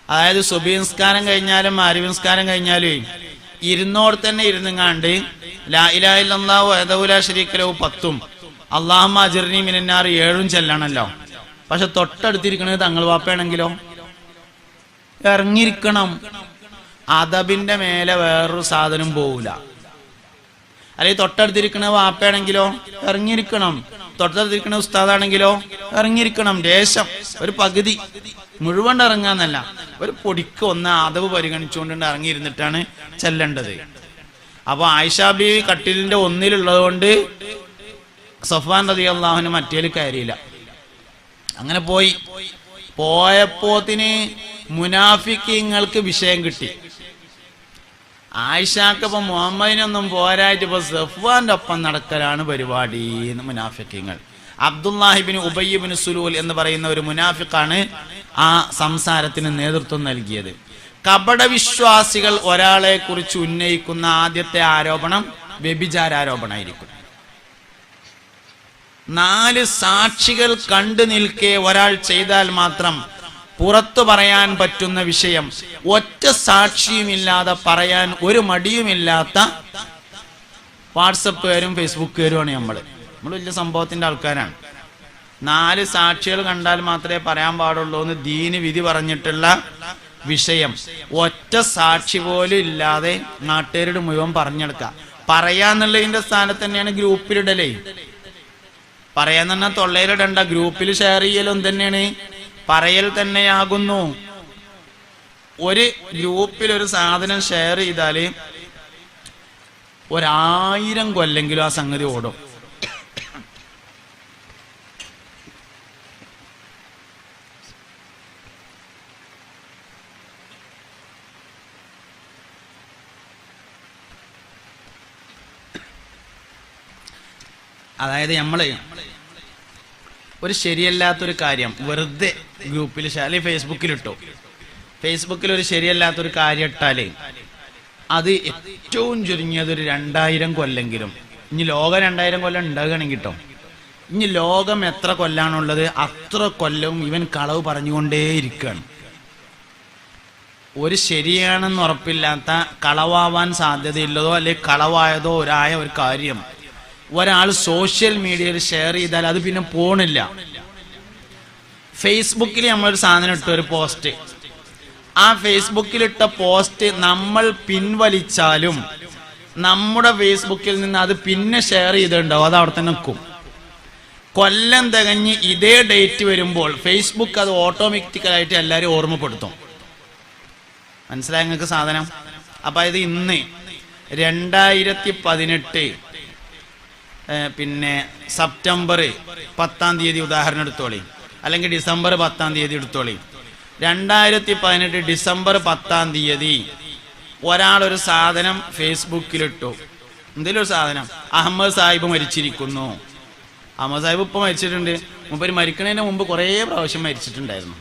അതായത് സുബഹി നിസ്കാരം കഴിഞ്ഞാലും മഗ്‌രിബ് നിസ്കാരം കഴിഞ്ഞാലും ഇരുന്നോട് തന്നെ ഇരുന്നുങ്ങാണ്ട് ലാ ഇലാഹ ഇല്ലല്ലാഹു വഹ്ദഹു ലാ ശരീക ലഹു 10 അല്ലാഹുമ്മ അജിർനി മിനന്നാർ 7 ചെല്ലണല്ലോ. പക്ഷെ തൊട്ടടുത്തിരിക്കുന്നത് തങ്ങൾ വാപ്പയാണെങ്കിലോ ഇറങ്ങിയിരിക്കണം. അദബിന്റെ മേലെ വേറൊരു സാധനം പോവില്ല. അല്ലെങ്കിൽ തൊട്ടടുത്തിരിക്കുന്ന വാപ്പയാണെങ്കിലോ ഇറങ്ങിയിരിക്കണം. തൊട്ടടുത്തിരിക്കുന്ന ഉസ്താദാണെങ്കിലോ ഇറങ്ങിയിരിക്കണം. ദേശം ഒരു പകുതി മുഴുവൻ ഇറങ്ങാന്നല്ല, ഒരു പൊടിക്ക് ഒന്ന് അദബ് പരിഗണിച്ചുകൊണ്ട് ഇറങ്ങിയിരുന്നിട്ടാണ് ചെല്ലേണ്ടത്. അപ്പൊ ആയിഷ ബീവി കട്ടിലിന്റെ ഒന്നിലുള്ളത് കൊണ്ട് സഫ്വാൻ റളിയല്ലാഹു അൻഹു മറ്റേല് കയറിയില്ല. അങ്ങനെ പോയപ്പോത്തിന് മുനാഫിക്കീങ്ങൾക്ക് വിഷയം കിട്ടി. ആയിഷാക്കിപ്പോ മുഹമ്മദിനൊന്നും പോരായിട്ട് ഇപ്പൊ സഫ്വാന്റെ ഒപ്പം നടക്കലാണ് പരിപാടി എന്ന് മുനാഫിക്കീങ്ങൾ. അബ്ദുല്ലാഹിബിൻ ഉബയ്യ് ബിൻ സുലൂൽ എന്ന് പറയുന്ന ഒരു മുനാഫിക്കാണ് ആ സംസാരത്തിന് നേതൃത്വം നൽകിയത്. കപടവിശ്വാസികൾ ഒരാളെ കുറിച്ച് ഉന്നയിക്കുന്ന ആദ്യത്തെ ആരോപണം വ്യഭിചാരോപണമായിരിക്കും. 4 സാക്ഷികൾ കണ്ടു നിൽക്കെ ഒരാൾ ചെയ്താൽ മാത്രം പുറത്തു പറയാൻ പറ്റുന്ന വിഷയം ഒറ്റ സാക്ഷിയുമില്ലാതെ പറയാൻ ഒരു മടിയുമില്ലാത്ത വാട്സപ്പുകാരും ഫേസ്ബുക്കുകാരുമാണ് നമ്മൾ വലിയ സംഭവത്തിന്റെ ആൾക്കാരാണ്. 4 സാക്ഷികൾ കണ്ടാൽ മാത്രമേ പറയാൻ പാടുള്ളൂ എന്ന് ദീന് വിധി പറഞ്ഞിട്ടുള്ള വിഷയം ഒറ്റ സാക്ഷി പോലും ഇല്ലാതെ നാട്ടുകാരുടെ മുഴുവൻ പറഞ്ഞെടുക്കാം. പറയാന്നുള്ളതിന്റെ സ്ഥാനത്ത് തന്നെയാണ് ഗ്രൂപ്പിലിടലേ. പറയാന്ന് പറഞ്ഞാൽ തൊള്ളയിലിടണ്ട, ഗ്രൂപ്പിൽ ഷെയർ ചെയ്യലും തന്നെയാണ് പറയൽ തന്നെയാകുന്നു. ഒരു ഗ്രൂപ്പിൽ ഒരു സാധനം ഷെയർ ചെയ്താല് 1000 കൊല്ലെങ്കിലും ആ സംഗതി ഓടും. അതായത് നമ്മള് ഒരു ശരിയല്ലാത്തൊരു കാര്യം വെറുതെ ഗ്രൂപ്പിൽ അല്ലെങ്കിൽ ഫേസ്ബുക്കിലിട്ടോ, ഫേസ്ബുക്കിൽ ഒരു ശരിയല്ലാത്തൊരു കാര്യം ഇട്ടാലേ അത് ഏറ്റവും ചുരുങ്ങിയത് ഒരു 2000 കൊല്ലെങ്കിലും, ഇനി ലോകം 2000 കൊല്ലം ഉണ്ടാകുകയാണെങ്കിൽ കേട്ടോ, ഇനി ലോകം എത്ര കൊല്ലാണുള്ളത് അത്ര കൊല്ലവും ഇവൻ കളവ് പറഞ്ഞുകൊണ്ടേയിരിക്കുകയാണ്. ഒരു ശരിയാണെന്ന് ഉറപ്പില്ലാത്ത, കളവാവാൻ സാധ്യതയുള്ളതോ അല്ലെങ്കിൽ കളവായതോ ഒരു കാര്യം ഒരാൾ സോഷ്യൽ മീഡിയയിൽ ഷെയർ ചെയ്താൽ അത് പിന്നെ പോണില്ല. ഫേസ്ബുക്കിൽ നമ്മളൊരു സാധനം ഇട്ട ഒരു പോസ്റ്റ്, ആ ഫേസ്ബുക്കിലിട്ട പോസ്റ്റ് നമ്മൾ പിൻവലിച്ചാലും നമ്മുടെ ഫേസ്ബുക്കിൽ നിന്ന് അത് പിന്നെ ഷെയർ ചെയ്തിട്ടുണ്ടാവും, അത് അവിടെ തന്നെ നിൽക്കും. കൊല്ലം തികഞ്ഞ് ഇതേ ഡേറ്റ് വരുമ്പോൾ ഫേസ്ബുക്ക് അത് ഓട്ടോമാറ്റിക്കലായിട്ട് എല്ലാവരും ഓർമ്മപ്പെടുത്തും. മനസ്സിലായ നിങ്ങൾക്ക് സാധനം? അപ്പൊ ഇത് ഇന്ന് 2018 പിന്നെ സെപ്റ്റംബർ 10-ാം തീയതി ഉദാഹരണം എടുത്തോളി, അല്ലെങ്കിൽ ഡിസംബർ 10-ാം തീയതി എടുത്തോളി. 2018 ഡിസംബർ 10-ാം തീയതി ഒരാളൊരു സാധനം ഫേസ്ബുക്കിലിട്ടു. എന്തെങ്കിലും ഒരു സാധനം, അഹമ്മദ് സാഹിബ് മരിച്ചിരിക്കുന്നു. അഹമ്മദ് സാഹിബ് ഇപ്പൊ മരിച്ചിട്ടുണ്ട്, മൂപ്പര് മരിക്കണതിന് മുമ്പ് കുറേ പ്രാവശ്യം മരിച്ചിട്ടുണ്ടായിരുന്നു.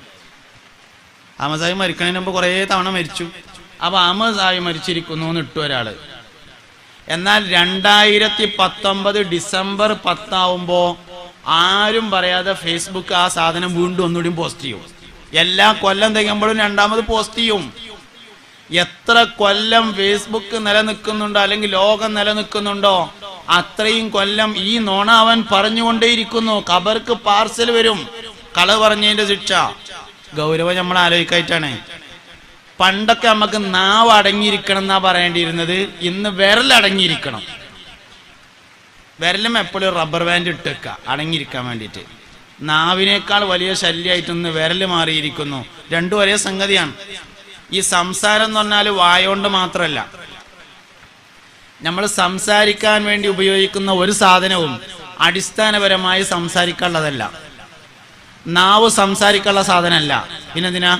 അഹമ്മദ് സാഹിബ് മരിക്കണതിന് മുമ്പ് കുറേ തവണ മരിച്ചു. അപ്പൊ അഹമ്മദ് സാഹിബ് മരിച്ചിരിക്കുന്നു എന്ന് ഇട്ടു ഒരാള്. എന്നാൽ 2019 ഡിസംബർ 10 ആവുമ്പോ ആരും പറയാതെ ഫേസ്ബുക്ക് ആ സാധനം വീണ്ടും ഒന്നുകൂടി പോസ്റ്റ് ചെയ്യും. എല്ലാ കൊല്ലം തികയുമ്പോഴും രണ്ടാമത് പോസ്റ്റ് ചെയ്യും. എത്ര കൊല്ലം ഫേസ്ബുക്ക് നിലനിൽക്കുന്നുണ്ടോ അല്ലെങ്കിൽ ലോകം നിലനിൽക്കുന്നുണ്ടോ അത്രയും കൊല്ലം ഈ നോണ അവൻ പറഞ്ഞുകൊണ്ടേയിരിക്കുന്നു. ഖബർക്ക് പാർസൽ വരും, കളവ് പറഞ്ഞതിന്റെ ശിക്ഷ. ഗൗരവം നമ്മൾ ആലോചിക്കായിട്ടാണ്. പണ്ടൊക്കെ നമുക്ക് നാവ് അടങ്ങിയിരിക്കണം എന്നാ പറയേണ്ടിയിരുന്നത്, ഇന്ന് വിരലടങ്ങിയിരിക്കണം. വിരലും എപ്പോഴും റബ്ബർ ബാൻഡ് ഇട്ട് വെക്കുക അടങ്ങിയിരിക്കാൻ വേണ്ടിയിട്ട്. നാവിനേക്കാൾ വലിയ ശല്യമായിട്ട് ഇന്ന് വിരല് മാറിയിരിക്കുന്നു. രണ്ടും ഒരേ സംഗതിയാണ്. ഈ സംസാരം എന്ന് പറഞ്ഞാൽ വായോണ്ട് മാത്രമല്ല, നമ്മൾ സംസാരിക്കാൻ വേണ്ടി ഉപയോഗിക്കുന്ന ഒരു സാധനവും അടിസ്ഥാനപരമായി സംസാരിക്കാനുള്ളതല്ല. നാവ് സംസാരിക്കാനുള്ള സാധനമല്ല. പിന്നെന്തിനാ?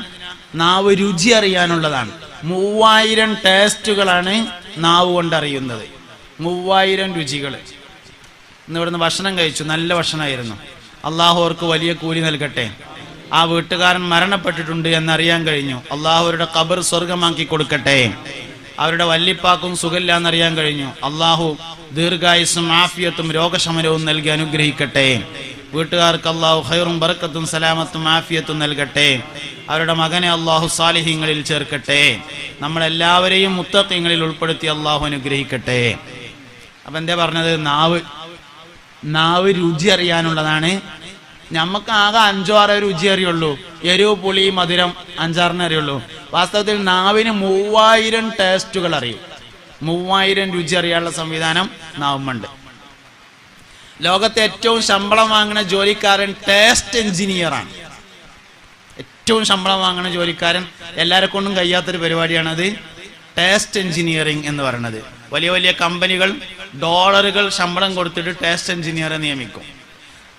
നാവ് രുചി അറിയാനുള്ളതാണ്. 3000 ടേസ്റ്റുകളാണ് നാവ് കൊണ്ട് അറിയുന്നത്. 3000 രുചികൾ. ഇന്ന് ഇവിടുന്ന് ഭക്ഷണം കഴിച്ചു, നല്ല ഭക്ഷണമായിരുന്നു. അള്ളാഹു അവർക്ക് വലിയ കൂലി നൽകട്ടെ. ആ വീട്ടുകാരൻ മരണപ്പെട്ടിട്ടുണ്ട് എന്നറിയാൻ കഴിഞ്ഞു. അള്ളാഹു അവരുടെ ഖബർ സ്വർഗമാക്കി കൊടുക്കട്ടെ. അവരുടെ വല്ലിപ്പാക്കും സുഖമില്ല എന്നറിയാൻ കഴിഞ്ഞു. അള്ളാഹു ദീർഘായുസ്സും ആഫിയത്തും രോഗശമനവും നൽകി അനുഗ്രഹിക്കട്ടെ. വീട്ടുകാർക്ക് അള്ളാഹു ഖൈറും ബറക്കത്തും സലാമത്തും ആഫിയത്തും നൽകട്ടെ. അവരുടെ മകനെ അള്ളാഹു സാലിഹീങ്ങളിൽ ചേർക്കട്ടെ. നമ്മളെല്ലാവരെയും മുത്തഖീങ്ങളിൽ ഉൾപ്പെടുത്തി അള്ളാഹു അനുഗ്രഹിക്കട്ടെ. അപ്പൊ എന്താ പറഞ്ഞത്? നാവ് രുചി അറിയാനുള്ളതാണ്. നമുക്ക് ആകെ 5-6 രുചി അറിയുള്ളൂ. എരിവ്, പുളി, മധുരം 5-6 അറിയുള്ളൂ. വാസ്തവത്തിൽ നാവിന് 3000 ടേസ്റ്റുകൾ അറിയും. 3000 രുചി അറിയാനുള്ള സംവിധാനം നാവുമുണ്ട്. ലോകത്തെ ഏറ്റവും ശമ്പളം വാങ്ങുന്ന ജോലിക്കാരൻ ടേസ്റ്റ് എഞ്ചിനീയറാണ്. ഏറ്റവും ശമ്പളം വാങ്ങുന്ന ജോലിക്കാരൻ, എല്ലാരെ കൊണ്ടും കഴിയാത്തൊരു പരിപാടിയാണത് ടേസ്റ്റ് എഞ്ചിനീയറിംഗ് എന്ന് പറയുന്നത്. വലിയ വലിയ കമ്പനികൾ ഡോളറുകൾ ശമ്പളം കൊടുത്തിട്ട് ടേസ്റ്റ് എഞ്ചിനീയറെ നിയമിക്കും.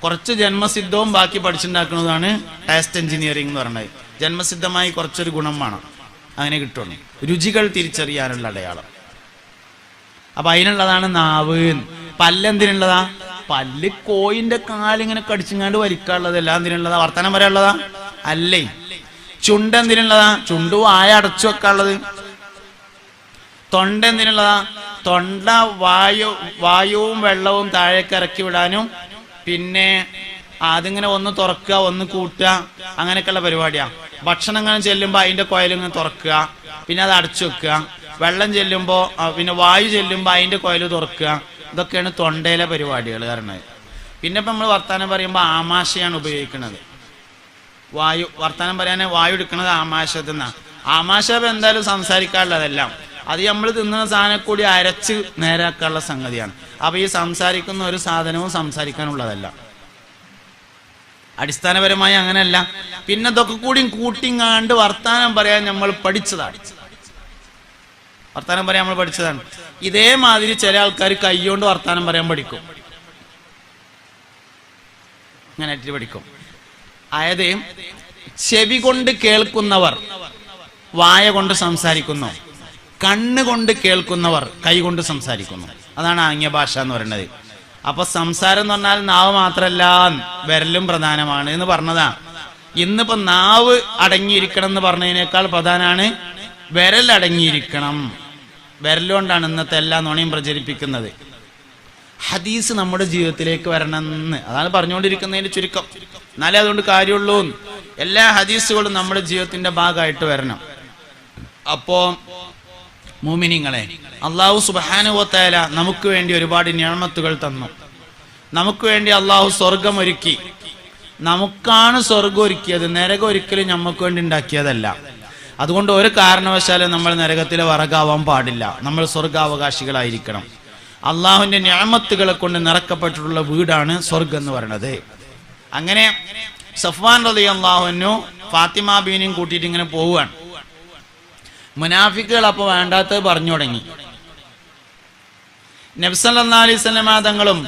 കുറച്ച് ജന്മസിദ്ധവും ബാക്കി പഠിച്ചുണ്ടാക്കുന്നതാണ് ടേസ്റ്റ് എഞ്ചിനീയറിംഗ് എന്ന് പറയുന്നത്. ജന്മസിദ്ധമായി കുറച്ചൊരു ഗുണം വേണം, അങ്ങനെ കിട്ടുള്ളൂ. രുചികൾ തിരിച്ചറിയാനുള്ള അടയാളം. അപ്പൊ അതിനുള്ളതാണ് നാവ്. പല്ലെന്തിനുള്ളതാ? പല്ല് കോയിന്റെ കാലിങ്ങനെ കടിച്ചിങ്ങാണ്ട് വലിക്കാനുള്ളത്. എല്ലാം എന്തിനുള്ളതാ? വർത്തമാനം പറയാനുള്ളതാ? അല്ലേ. ചുണ്ട് എന്തിനുള്ളതാ? ചുണ്ട് വായ അടച്ചു വെക്കാനുള്ളത്. തൊണ്ട എന്തിനുള്ളതാ? തൊണ്ട വായുവും വെള്ളവും താഴേക്ക് ഇറക്കി വിടാനും, പിന്നെ അതിങ്ങനെ ഒന്ന് തുറക്കുക, ഒന്ന് കൂട്ടുക, അങ്ങനെയൊക്കെയുള്ള പരിപാടിയാ. ഭക്ഷണം ഇങ്ങനെ ചെല്ലുമ്പോൾ അതിന്റെ കോയിലിങ്ങനെ തുറക്കുക, പിന്നെ അത് അടച്ചു വെക്കുക. വെള്ളം ചെല്ലുമ്പോ, പിന്നെ വായു ചെല്ലുമ്പോൾ അതിന്റെ കോയിൽ തുറക്കുക. ഇതൊക്കെയാണ് തൊണ്ടയിലെ പരിപാടികൾ കാരണം. പിന്നെ ഇപ്പൊ നമ്മൾ വർത്താനം പറയുമ്പോൾ ആമാശയാണ് ഉപയോഗിക്കുന്നത്. വർത്താനം പറയാൻ വായു എടുക്കുന്നത് ആമാശത്തിൽ നിന്നാണ്. ആമാശം എന്തായാലും സംസാരിക്കാനുള്ളതെല്ലാം അത് നമ്മൾ തിന്നുന്ന സാധനം കൂടി അരച്ച് നേരാക്കാനുള്ള സംഗതിയാണ്. അപ്പൊ ഈ സംസാരിക്കുന്ന ഒരു സാധനവും സംസാരിക്കാനുള്ളതല്ല. അടിസ്ഥാനപരമായി അങ്ങനെയല്ല. പിന്നെ ഇതൊക്കെ കൂടി കൂട്ടിങ്ങാണ്ട് വർത്താനം പറയാൻ നമ്മൾ പഠിച്ചതാണ്. വർത്താനം പറയാൻ നമ്മൾ പഠിച്ചതാണ്. ഇതേമാതിരി ചില ആൾക്കാർ കൈകൊണ്ട് വർത്താനം പറയാൻ പഠിക്കും. ഇങ്ങനെ പഠിക്കും. അതായത് ചെവി കൊണ്ട് കേൾക്കുന്നവർ വായ കൊണ്ട് സംസാരിക്കുന്നു, കണ്ണുകൊണ്ട് കേൾക്കുന്നവർ കൈ കൊണ്ട് സംസാരിക്കുന്നു. അതാണ് ആംഗ്യ ഭാഷ എന്ന് പറയുന്നത്. അപ്പൊ സംസാരം എന്ന് പറഞ്ഞാൽ നാവ് മാത്രല്ല, വിരലും പ്രധാനമാണ് എന്ന് പറഞ്ഞതാ. ഇന്നിപ്പോ നാവ് അടങ്ങിയിരിക്കണം എന്ന് പറഞ്ഞതിനേക്കാൾ പ്രധാനമാണ് വിരൽ അടങ്ങിയിരിക്കണം. വിരലുകൊണ്ടാണ് ഇന്നത്തെ എല്ലാ നുണയും പ്രചരിപ്പിക്കുന്നത്. ഹദീസ് നമ്മുടെ ജീവിതത്തിലേക്ക് വരണമെന്ന് അതാണ് പറഞ്ഞുകൊണ്ടിരിക്കുന്നതിന്റെ ചുരുക്കം. എന്നാലേ അതുകൊണ്ട് കാര്യമുള്ളൂ. എല്ലാ ഹദീസുകളും നമ്മുടെ ജീവിതത്തിന്റെ ഭാഗമായിട്ട് വരണം. അപ്പോ മുഅ്മിനീങ്ങളെ, അല്ലാഹു സുബ്ഹാനഹു വ തആല നമുക്ക് വേണ്ടി ഒരുപാട് നിഅമത്തുകൾ തന്നു. നമുക്ക് വേണ്ടി അല്ലാഹു സ്വർഗം ഒരുക്കി. നമുക്കാണ് സ്വർഗം ഒരുക്കിയത്, നരകം ഒരിക്കലും നമുക്ക് വേണ്ടി ഉണ്ടാക്കിയതല്ല. അതുകൊണ്ട് ഒരു കാരണവശാലും നമ്മൾ നരകത്തിലെ വറകാവാൻ പാടില്ല. നമ്മൾ സ്വർഗാവകാശികളായിരിക്കണം. അള്ളാഹുവിന്റെ നിഅമത്തുകളെ കൊണ്ട് നിറക്കപ്പെട്ടിട്ടുള്ള വീടാണ് സ്വർഗം എന്ന് പറയുന്നത്. അങ്ങനെ സഫ്വാൻ റളിയല്ലാഹു അൻഹു ഫാത്തിമ ബീവിനെയും കൂട്ടിയിട്ട് ഇങ്ങനെ പോവുകയാണ്. മുനാഫിക്കുകൾ അപ്പൊ വേണ്ടാത്തത് പറഞ്ഞു തുടങ്ങി. നബി സല്ലല്ലാഹു അലൈഹി വസല്ലം തങ്ങളും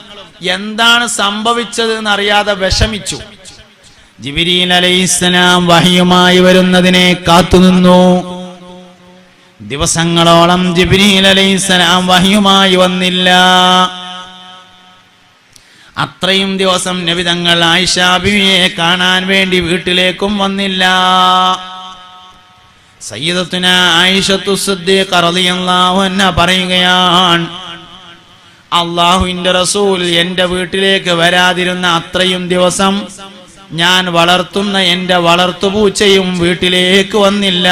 എന്താണ് സംഭവിച്ചത് എന്നറിയാതെ വിഷമിച്ചു. ജിബ്രീൽ അലൈഹിസ്സലാം വഹയുമായി വരുന്നതിനെ കാത്തുനിന്നു. ദിവസങ്ങളോളം ജിബ്രീൽ അലൈഹിസ്സലാം വഹയുമായി വന്നില്ല. അത്രയും ദിവസം നബി തങ്ങൾ ആയിഷ ബീവിയെ കാണാൻ വേണ്ടി വീട്ടിലേക്കും വന്നില്ല. സയ്യിദത്തുന ആയിഷത്തു സിദ്ദീഖ റളിയല്ലാഹു അൻഹ പറയുകയാണ്, അല്ലാഹുവിന്റെ റസൂൽ എന്റെ വീട്ടിലേക്ക് വരാതിരുന്ന അത്രയും ദിവസം ഞാൻ വളർത്തുന്ന എന്റെ വളർത്തുപൂച്ചയും വീട്ടിലേക്ക് വന്നില്ല.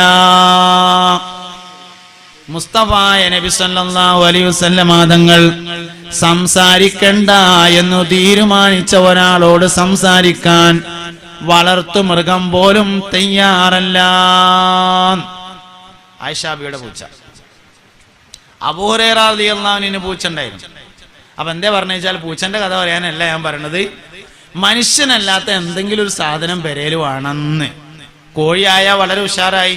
മുസ്തഫായ നബി സല്ലല്ലാഹു അലൈഹി വസല്ലം തങ്ങൾ സംസാരിക്കണ്ട എന്ന് തീരുമാനിച്ച ഒരാളോട് സംസാരിക്കാൻ വളർത്തു മൃഗം പോലും തയ്യാറല്ല. ആയിഷ ബീവിയുടെ പൂച്ച. അബൂ ഹുറൈറ റളിയല്ലാഹു അൻഹു പൂച്ച ഉണ്ടായിരുന്നു. അപ്പൊ എന്താ പറഞ്ഞു വെച്ചാൽ, പൂച്ചന്റെ കഥ പറയാനല്ല ഞാൻ പറയണത്, മനുഷ്യനല്ലാത്ത എന്തെങ്കിലും ഒരു സാധനം പെരേല് വേണമെന്ന്. കോഴിയായ വളരെ ഉഷാറായി,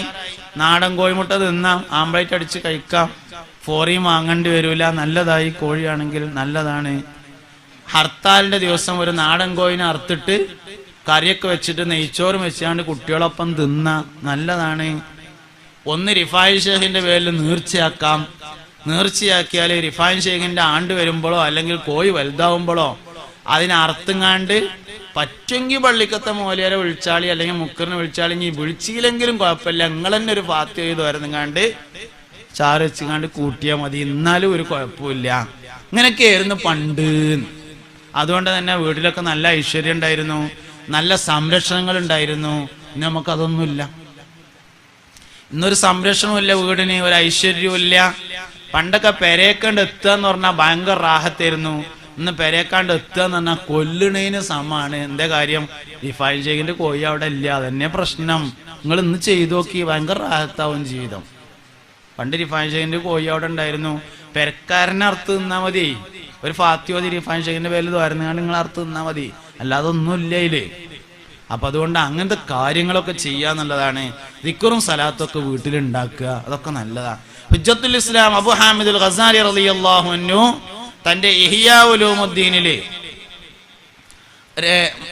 നാടൻ കോഴിമുട്ട തിന്നാം, ആംബ്ലേറ്റ് അടിച്ച് കഴിക്കാം, ഫോറിയും വാങ്ങേണ്ടി വരൂല, നല്ലതായി. കോഴിയാണെങ്കിൽ നല്ലതാണ്. ഹർത്താലിന്റെ ദിവസം ഒരു നാടൻ കോഴിനെ അറുത്തിട്ട് കറിയൊക്കെ വെച്ചിട്ട് നെയ്ച്ചോറും വെച്ചാണ്ട് കുട്ടികളൊപ്പം തിന്ന നല്ലതാണ്. ഒന്ന് റിഫായി ഷേഖിന്റെ പേരിൽ നീർച്ചയാക്കാം. നീർച്ചയാക്കിയാൽ റിഫായി ഷേഖിന്റെ ആണ്ട് വരുമ്പോഴോ അല്ലെങ്കിൽ കോഴി വലുതാവുമ്പോഴോ അതിനെ അറുത്തുങ്ങാണ്ട് പറ്റുമെങ്കിൽ പള്ളിക്കത്തെ മോലിയാരെ വിളിച്ചാളി അല്ലെങ്കിൽ മുക്കറിനെ വിളിച്ചാളി. ഇനി വിളിച്ചില്ലെങ്കിലും കുഴപ്പമില്ല, നിങ്ങൾ തന്നെ ഒരു പാത്തി ചെയ്ത് വരുന്നങ്ങാണ്ട് ചാറ് വെച്ചുങ്ങാണ്ട് കൂട്ടിയാൽ മതി, എന്നാലും ഒരു കുഴപ്പമില്ല. ഇങ്ങനെയൊക്കെ ആയിരുന്നു പണ്ട്. അതുകൊണ്ട് തന്നെ വീട്ടിലൊക്കെ നല്ല ഐശ്വര്യം ഉണ്ടായിരുന്നു, നല്ല സംരക്ഷണങ്ങൾ ഉണ്ടായിരുന്നു. ഇന്ന് നമുക്കതൊന്നുമില്ല. ഇന്നൊരു സംരക്ഷണമില്ല, വീടിന് ഒരു ഐശ്വര്യവും ഇല്ല. പണ്ടൊക്കെ പെരേക്കണ്ട് എത്തുക എന്ന് പറഞ്ഞാൽ ഭയങ്കര റാഹത്തായിരുന്നു. ഇന്ന് പെരേക്കാണ്ട് എത്തുക എന്ന് പറഞ്ഞാൽ കൊല്ലണേന് സമമാണ്. എന്താ കാര്യം? റിഫൈൻ ഷെയ്ഖിന്റെ കോഴി അവിടെ ഇല്ല, അതന്നെ പ്രശ്നം. നിങ്ങൾ ഇന്ന് ചെയ്തു നോക്കി, ഭയങ്കര റാഹത്താവും ജീവിതം. പണ്ട് റിഫൈൻ ഷെയ്ഖിന്റെ കോഴി അവിടെ ഉണ്ടായിരുന്നു. പെരക്കാരനെ അറുത്ത് തിന്നാ മതി, ഒരു ഫാത്തിയോതി റിഫൈൻ ഷെയ്ഖിന്റെ പേരിൽ തോരുന്നാണ്ട് നിങ്ങൾ അറുത്ത് തിന്നാ മതി, അല്ലാതെ ഒന്നുമില്ല ഇതില്. അപ്പൊ അതുകൊണ്ട് അങ്ങനത്തെ കാര്യങ്ങളൊക്കെ ചെയ്യാന്നുള്ളതാണ്. ദിക്റും സലാത്തൊക്കെ വീട്ടിലുണ്ടാക്കുക, അതൊക്കെ നല്ലതാണ്. ഹുജ്ജത്തുൽ ഇസ്ലാം അബു ഹാമിദുൽ ഗസാലി റളിയല്ലാഹു അൻഹു തന്റെ ഇഹ്യാ ഉലൂമുദ്ദീനില്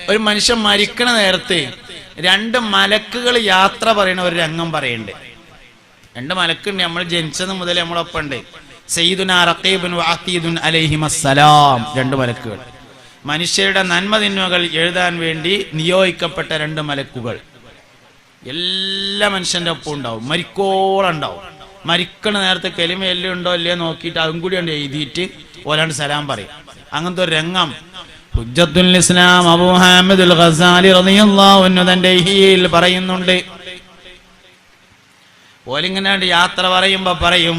ഒരു മനുഷ്യൻ മരിക്കണ നേരത്ത് 2 മലക്കുകൾ യാത്ര പറയുന്ന ഒരു രംഗം പറയുന്നുണ്ട്. 2 മലക്കുണ്ട്, നമ്മൾ ജനിച്ചത് മുതൽ നമ്മളൊപ്പം ഉണ്ട്. സയ്യിദുനാ റഖീബുൻ വഅതീദുൻ അലൈഹിമസ്സലാം. 2 മലക്കുകൾ, മനുഷ്യരുടെ നന്മ തിന്മകൾ എഴുതാൻ വേണ്ടി നിയോഗിക്കപ്പെട്ട 2 മലക്കുകൾ എല്ലാ മനുഷ്യന്റെ ഒപ്പം ഉണ്ടാവും, മരിക്കോളം ഉണ്ടാവും. മരിക്കണ നേരത്തെ കെലിമ എല്ലാം ഉണ്ടോ ഇല്ലയോ നോക്കിയിട്ട് അതും കൂടി ഉണ്ട് എഴുതിയിട്ട് ഓലാണ്ട് സലാം പറയും. അങ്ങനത്തെ ഒരു രംഗം ഹുജ്ജത്തുൽ ഇസ്ലാം അബൂ ഹാമിദുൽ ഗസാലി റളിയല്ലാഹു അൻഹു തന്റെ ഇഹ്യയിൽ പറയുന്നുണ്ട്. ഓലിങ്ങനെ യാത്ര പറയുമ്പോ പറയും,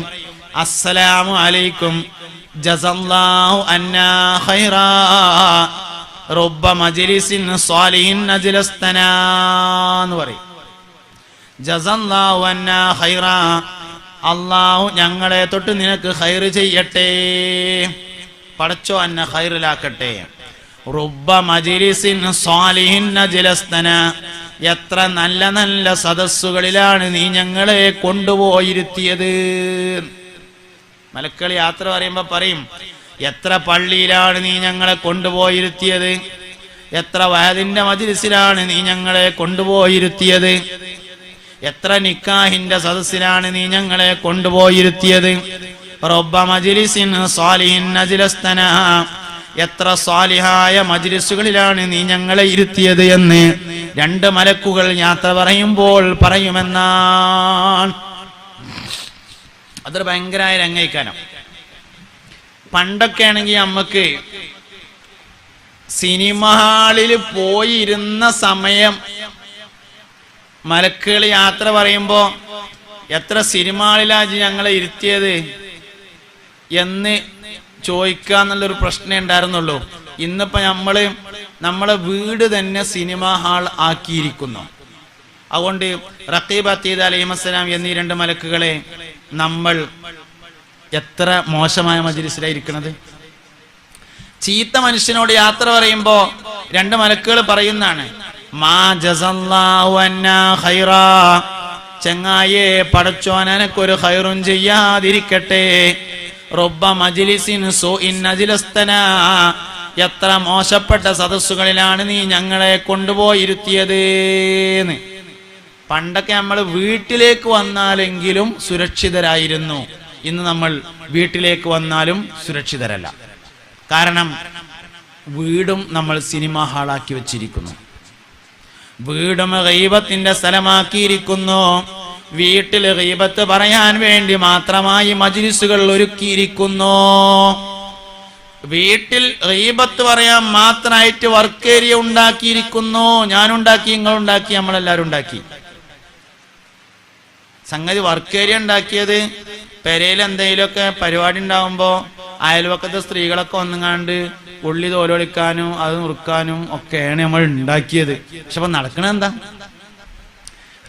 അസ്സലാമു അലൈക്കും ജസല്ലാഹു അന്നാ ഖൈറാ റബ്ബ മജ്ലിസിൻ സ്വാലിഹിൻ അജ്ലസ്തനാ എന്ന് പറയും. ജസല്ലാഹു അന്നാ ഖൈറാ, അല്ലാഹു ഞങ്ങളെ തൊട്ട് നിനക്ക് ഖൈർ ചെയ്യട്ടെ, പടച്ചോ അന്ന ഖൈറിലാക്കട്ടെ. റബ്ബ മജ്ലിസിൻ സ്വാലിഹിൻ അജ്ലസ്തനാ, എത്ര നല്ല നല്ല സദസ്സുകളിലാണ് നീ ഞങ്ങളെ കൊണ്ടുപോയിരുത്തിയത്. മലക്കൾ യാത്ര പറയുമ്പോ പറയും, എത്ര പള്ളിയിലാണ് നീ ഞങ്ങളെ കൊണ്ടുപോയിരുത്തിയത്, എത്ര വയതിന്റെ മജ്ലിസിലാണ് നീ ഞങ്ങളെ കൊണ്ടുപോയിരുത്തിയത്, എത്ര നിക്കാഹിന്റെ സദസ്സിലാണ് നീ ഞങ്ങളെ കൊണ്ടുപോയിരുത്തിയത്. റബ്ബ മജ്ലിസിൻ സ്വാലിഹിൻ അജ്ലസ്തനാ, എത്ര സ്വാലിഹായ മജ്ലിസുകളിലാണ് നീ ഞങ്ങളെ ഇരുത്തിയത് എന്ന് 2 മലക്കുകൾ യാത്ര പറയുമ്പോൾ പറയുമെന്നാണ്. അതൊരു ഭയങ്കരമായ രംഗയിക്കാനം. പണ്ടൊക്കെ ആണെങ്കിൽ നമുക്ക് സിനിമ ഹാളിൽ പോയിരുന്ന സമയം മലക്കുകൾ യാത്ര പറയുമ്പോ എത്ര സിനിമ ഹാളിലാണ് ഞങ്ങളെ ഇരുത്തിയത് എന്ന് ചോദിക്കാന്നുള്ളൊരു പ്രശ്നം ഉണ്ടായിരുന്നുള്ളൂ. ഇന്നിപ്പോ നമ്മളെ വീട് തന്നെ സിനിമ ഹാൾ ആക്കിയിരിക്കുന്നു. അതുകൊണ്ട് റഖീബ് അതീദ് അലൈഹിസ്സലാം എന്നീ 2 മലക്കുകളെ നമ്മൾ എത്ര മോശമായ മജ്ലിസിലായിരിക്കുന്നത്. ചീത്ത മനുഷ്യനോട് യാത്ര പറയുമ്പോ 2 മലക്കുകൾ പറയുന്നതാണ്, മാ ജസല്ലാഹു അന്നാ ഖൈറാ, ചങ്ങായേ പടച്ചോൻ അനക്കൊരു ഖൈറും ചെയ്യാതിരിക്കട്ടെ. റബ്ബ മജ്ലിസിൻ സൂഇൻ അജ്ലസ്തനാ, എത്ര മോശപ്പെട്ട സദസ്സുകളിലാണ് നീ ഞങ്ങളെ കൊണ്ടുപോയിരുത്തിയത്. പണ്ടൊക്കെ നമ്മൾ വീട്ടിലേക്ക് വന്നാലെങ്കിലും സുരക്ഷിതരായിരുന്നു. ഇന്ന് നമ്മൾ വീട്ടിലേക്ക് വന്നാലും സുരക്ഷിതരല്ല. കാരണം വീടും നമ്മൾ സിനിമ ഹാളാക്കി വെച്ചിരിക്കുന്നു, വീടും ഗീബത്തിന്റെ സ്ഥലമാക്കിയിരിക്കുന്നു. വീട്ടിൽ ഗീബത്ത് പറയാൻ വേണ്ടി മാത്രമായി മജ്ലിസുകൾ ഒരുക്കിയിരിക്കുന്നു. വീട്ടിൽ ഗീബത്ത് പറയാൻ മാത്രമായിട്ട് വർക്ക് ഏരിയ ഉണ്ടാക്കിയിരിക്കുന്നു. ഞാനുണ്ടാക്കി, നിങ്ങളുണ്ടാക്കി, നമ്മളെല്ലാരും ഉണ്ടാക്കി. സംഗതി വർക്ക് ഏരിയ ഉണ്ടാക്കിയത് പെരയിൽ എന്തെങ്കിലുമൊക്കെ പരിപാടി ഉണ്ടാവുമ്പോ അയൽവക്കത്തെ സ്ത്രീകളൊക്കെ വന്നുങ്ങാണ്ട് ഉള്ളി തോലൊളിക്കാനും അത് നുറുക്കാനും ഒക്കെയാണ് നമ്മൾ ഉണ്ടാക്കിയത്. പക്ഷെ അപ്പൊ നടക്കണ എന്താ?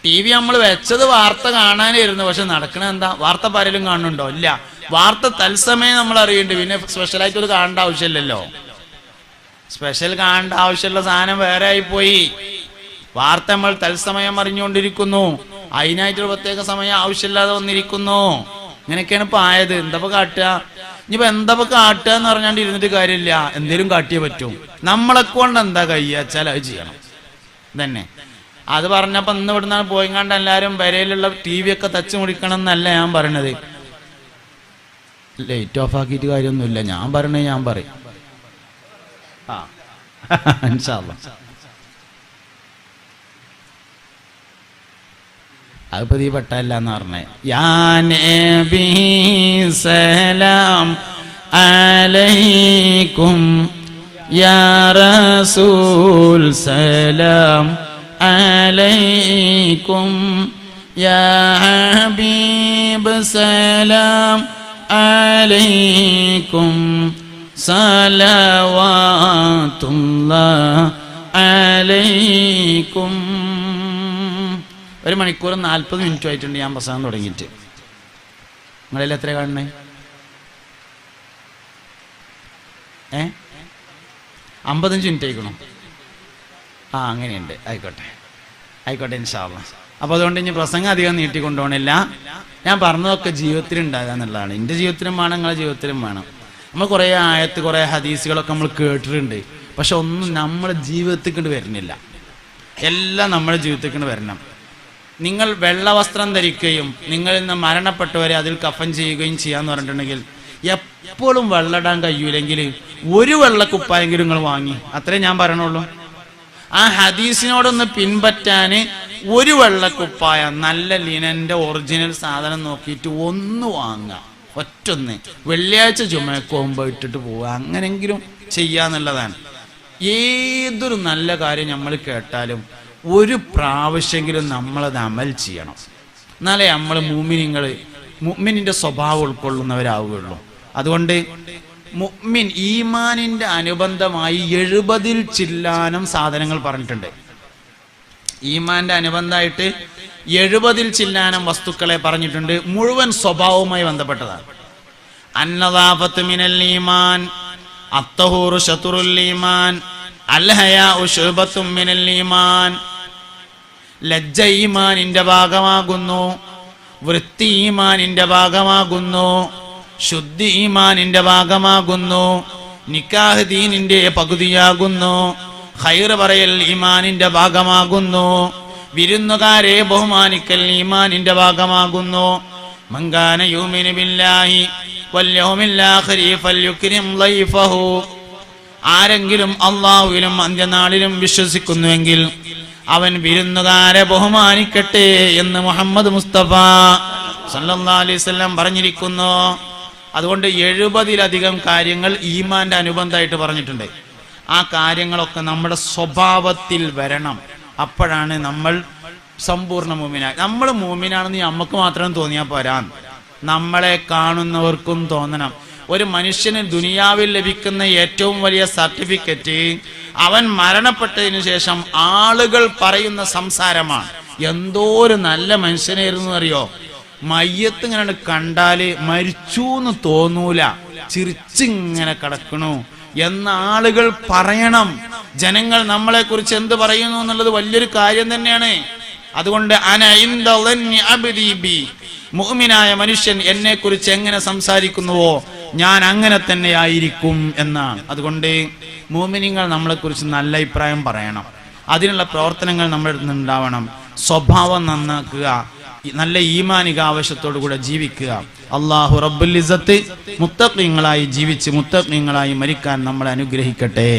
TV നമ്മൾ വെച്ചത് വാർത്ത കാണാനായിരുന്നു, പക്ഷെ നടക്കണ എന്താ? വാർത്ത പലരും കാണുന്നുണ്ടോ? ഇല്ല. വാർത്ത തത്സമയം നമ്മൾ അറിയുന്നുണ്ട്, പിന്നെ സ്പെഷ്യലായിട്ട് ഒരു കാണേണ്ട ആവശ്യമില്ലല്ലോ. സ്പെഷ്യൽ കാണേണ്ട ആവശ്യമുള്ള സാധനം വേറെ ആയിപ്പോയി. വാർത്ത നമ്മൾ തത്സമയം അറിഞ്ഞുകൊണ്ടിരിക്കുന്നു, അതിനായിട്ടൊരു പ്രത്യേക സമയം ആവശ്യമില്ലാതെ വന്നിരിക്കുന്നു. ഇങ്ങനെയൊക്കെയാണ് ഇപ്പൊ ആയത്. എന്താ കാട്ടുക? ഇനിയിപ്പോ എന്താ കാട്ടുക എന്ന് പറഞ്ഞാണ്ട് ഇരുന്നിട്ട് കാര്യമില്ല, എന്തേലും കാട്ടിയേ പറ്റും. നമ്മളെ കൊണ്ട് എന്താ കഴിയാച്ചാൽ അത് ചെയ്യണം തന്നെ. അത് പറഞ്ഞപ്പോ ഇന്ന് ഇവിടുന്നാണ് പോയിങ്ങാണ്ട് എല്ലാരും വരയിലുള്ള TV ഒക്കെ തച്ച് മുടിക്കണം എന്നല്ല ഞാൻ പറയണത്. ലൈറ്റ് ഓഫ് ആക്കിയിട്ട് കാര്യമൊന്നുമില്ല, ഞാൻ പറയണേ ഞാൻ പറയും. ഇൻഷാ അല്ലാഹ് അതിപ്പോ ഈ പെട്ടല്ല എന്ന് പറഞ്ഞേ. യാ നബി സലാം അലൈക്കും يا رسول سلام عليكم يا حبيب سلام عليكم صلوات الله عليكم. 1 മണിക്കൂർ 40 മിനിറ്റ് ആയിട്ടുണ്ട് ഞാൻ പ്രസംഗം തുടങ്ങിയിട്ട്. നിങ്ങളെല്ലാം എത്ര കാണണേ? 55 മിനിറ്റ് ആയിക്കണോ? അങ്ങനെയുണ്ട്. ആയിക്കോട്ടെ ഇൻഷാ അല്ലാഹ്. അപ്പോൾ അതുകൊണ്ട് ഇനി പ്രസംഗം അധികം നീട്ടിക്കൊണ്ടുപോകണില്ല. ഞാൻ പറഞ്ഞതൊക്കെ ജീവിതത്തിൽ ഉണ്ടാകുക എന്നുള്ളതാണ്. എൻ്റെ ജീവിതത്തിലും വേണം, നിങ്ങളുടെ ജീവിതത്തിലും വേണം. നമ്മൾ കുറേ ആയത്ത്, കുറേ ഹദീസുകളൊക്കെ നമ്മൾ കേട്ടിട്ടുണ്ട്. പക്ഷെ ഒന്നും നമ്മുടെ ജീവിതത്തിൽ കൊണ്ട് വരുന്നില്ല. എല്ലാം നമ്മുടെ ജീവിതത്തിൽ കൊണ്ട് വരണം. നിങ്ങൾ വെള്ള വസ്ത്രം ധരിക്കുകയും നിങ്ങളിൽ നിന്ന് മരണപ്പെട്ടവരെ അതിൽ കഫൻ ചെയ്യുകയും ചെയ്യാന്ന് പറഞ്ഞിട്ടുണ്ടെങ്കിൽ എപ്പോഴും വെള്ളമിടാൻ കഴിയൂലെങ്കിൽ ഒരു വെള്ളക്കുപ്പായെങ്കിലും നിങ്ങൾ വാങ്ങി. അത്രേ ഞാൻ പറയണുള്ളൂ. ആ ഹദീസിനോടൊന്ന് പിൻപറ്റാന് ഒരു വെള്ളക്കുപ്പായ നല്ല ലിനന്റെ ഒറിജിനൽ സാധനം നോക്കിയിട്ട് ഒന്ന് വാങ്ങുക. ഒറ്റൊന്ന് വെള്ളിയാഴ്ച ചുമക്ക് പോകുമ്പോൾ ഇട്ടിട്ട് പോവുക. അങ്ങനെങ്കിലും ചെയ്യാന്നുള്ളതാണ്. ഏതൊരു നല്ല കാര്യം നമ്മൾ കേട്ടാലും ഒരു പ്രാവശ്യമെങ്കിലും നമ്മളത് അമൽ ചെയ്യണം. എന്നാലേ നമ്മൾ മുഅ്മിനിന്റെ സ്വഭാവം ഉൾക്കൊള്ളുന്നവരാവുകയുള്ളൂ. അതുകൊണ്ട് മുഅ്മിൻ ഈമാനിന്റെ അനുബന്ധമായി 70 ചില്ലാനം സാധനങ്ങൾ പറഞ്ഞിട്ടുണ്ട്. ഈമാന്റെ അനുബന്ധമായിട്ട് 70 ചില്ലാനം വസ്തുക്കളെ പറഞ്ഞിട്ടുണ്ട്. മുഴുവൻ സ്വഭാവവുമായി ബന്ധപ്പെട്ടതാണ്. അന്നദാഫത്ത് മിനൽ ഈമാൻ, അത്തഹൂറു ശത്റുൽ ഈമാൻ, അൽഹയാഉ ശുബത്തും മിനൽ ഈമാൻ. ലജ്ജ ഈമാനിന്റെ ഭാഗമാകുന്നു, വൃത്തി ഈമാനിന്റെ ഭാഗമാകുന്നു, ശുദ്ധി ഈമാനിന്റെ ഭാഗമാകുന്നു, നിക്കാഹ് ദീനിന്റെ പകുതിയാകുന്നു, ഖൈർ പറയൽ ഈമാനിന്റെ ഭാഗമാകുന്നു, വിരുന്നുകാരെ ബഹുമാനിക്കൽ ഈമാനിന്റെ ഭാഗമാകുന്നു. മങ്കാന യുമിനു ബില്ലാഹി വൽ യൗമിൽ ആഖിരി ഫൽയുക്രിം ളൈഫഹു. ആരെങ്കിലും അല്ലാഹുവിലും അന്ത്യനാളിലും വിശ്വസിക്കുന്നുവെങ്കിൽ അവൻ വിരുന്നുകാരെ ബഹുമാനിക്കട്ടെ എന്ന് മുഹമ്മദ് മുസ്തഫ സല്ലല്ലാഹു അലൈഹി വസല്ലം പറഞ്ഞിരിക്കുന്നു. അതുകൊണ്ട് 70-ലധികം കാര്യങ്ങൾ ഈമാന്റെ അനുബന്ധമായിട്ട് പറഞ്ഞിട്ടുണ്ട്. ആ കാര്യങ്ങളൊക്കെ നമ്മുടെ സ്വഭാവത്തിൽ വരണം. അപ്പോഴാണ് നമ്മൾ സമ്പൂർണ്ണ മുഅ്മിനായി. നമ്മൾ മുഅ്മിനാണെന്ന് നമുക്ക് മാത്രം തോന്നിയാൽ പോരാ, നമ്മളെ കാണുന്നവർക്കും തോന്നണം. ഒരു മനുഷ്യന് ദുനിയാവിൽ ലഭിക്കുന്ന ഏറ്റവും വലിയ സർട്ടിഫിക്കറ്റ് അവൻ മരണപ്പെട്ടതിനു ശേഷം ആളുകൾ പറയുന്ന സംസാരമാണ്. എന്തോ ഒരു നല്ല മനുഷ്യനായിരുന്നു അറിയോ. മയ്യത്ത് ഇങ്ങനെ കണ്ടാല് മരിച്ചു എന്ന് തോന്നൂല, ചിരിച്ചിങ്ങനെ കിടക്കണു എന്ന ആളുകൾ പറയണം. ജനങ്ങൾ നമ്മളെ കുറിച്ച് എന്ത് പറയുന്നു എന്നുള്ളത് വലിയൊരു കാര്യം തന്നെയാണ്. അതുകൊണ്ട് മുഅ്മിനായ മനുഷ്യൻ എന്നെ കുറിച്ച് എങ്ങനെ സംസാരിക്കുന്നുവോ ഞാൻ അങ്ങനെ തന്നെ ആയിരിക്കും എന്നാണ്. അതുകൊണ്ട് മുഅ്മിനീങ്ങൾ നമ്മളെ കുറിച്ച് നല്ല അഭിപ്രായം പറയണം. അതിനുള്ള പ്രവർത്തനങ്ങൾ നമ്മുടെ അടുത്ത് ഉണ്ടാവണം. സ്വഭാവം നന്നാക്കുക, നല്ല ഈമാനിക ആവശ്യത്തോടു കൂടെ ജീവിക്കുക. അല്ലാഹു റബ്ബുൽ ഇസ്സത്ത് മുത്തഖീങ്ങളായി ജീവിച്ച് മുത്തഖീങ്ങളായി മരിക്കാൻ നമ്മളെ അനുഗ്രഹിക്കട്ടെ.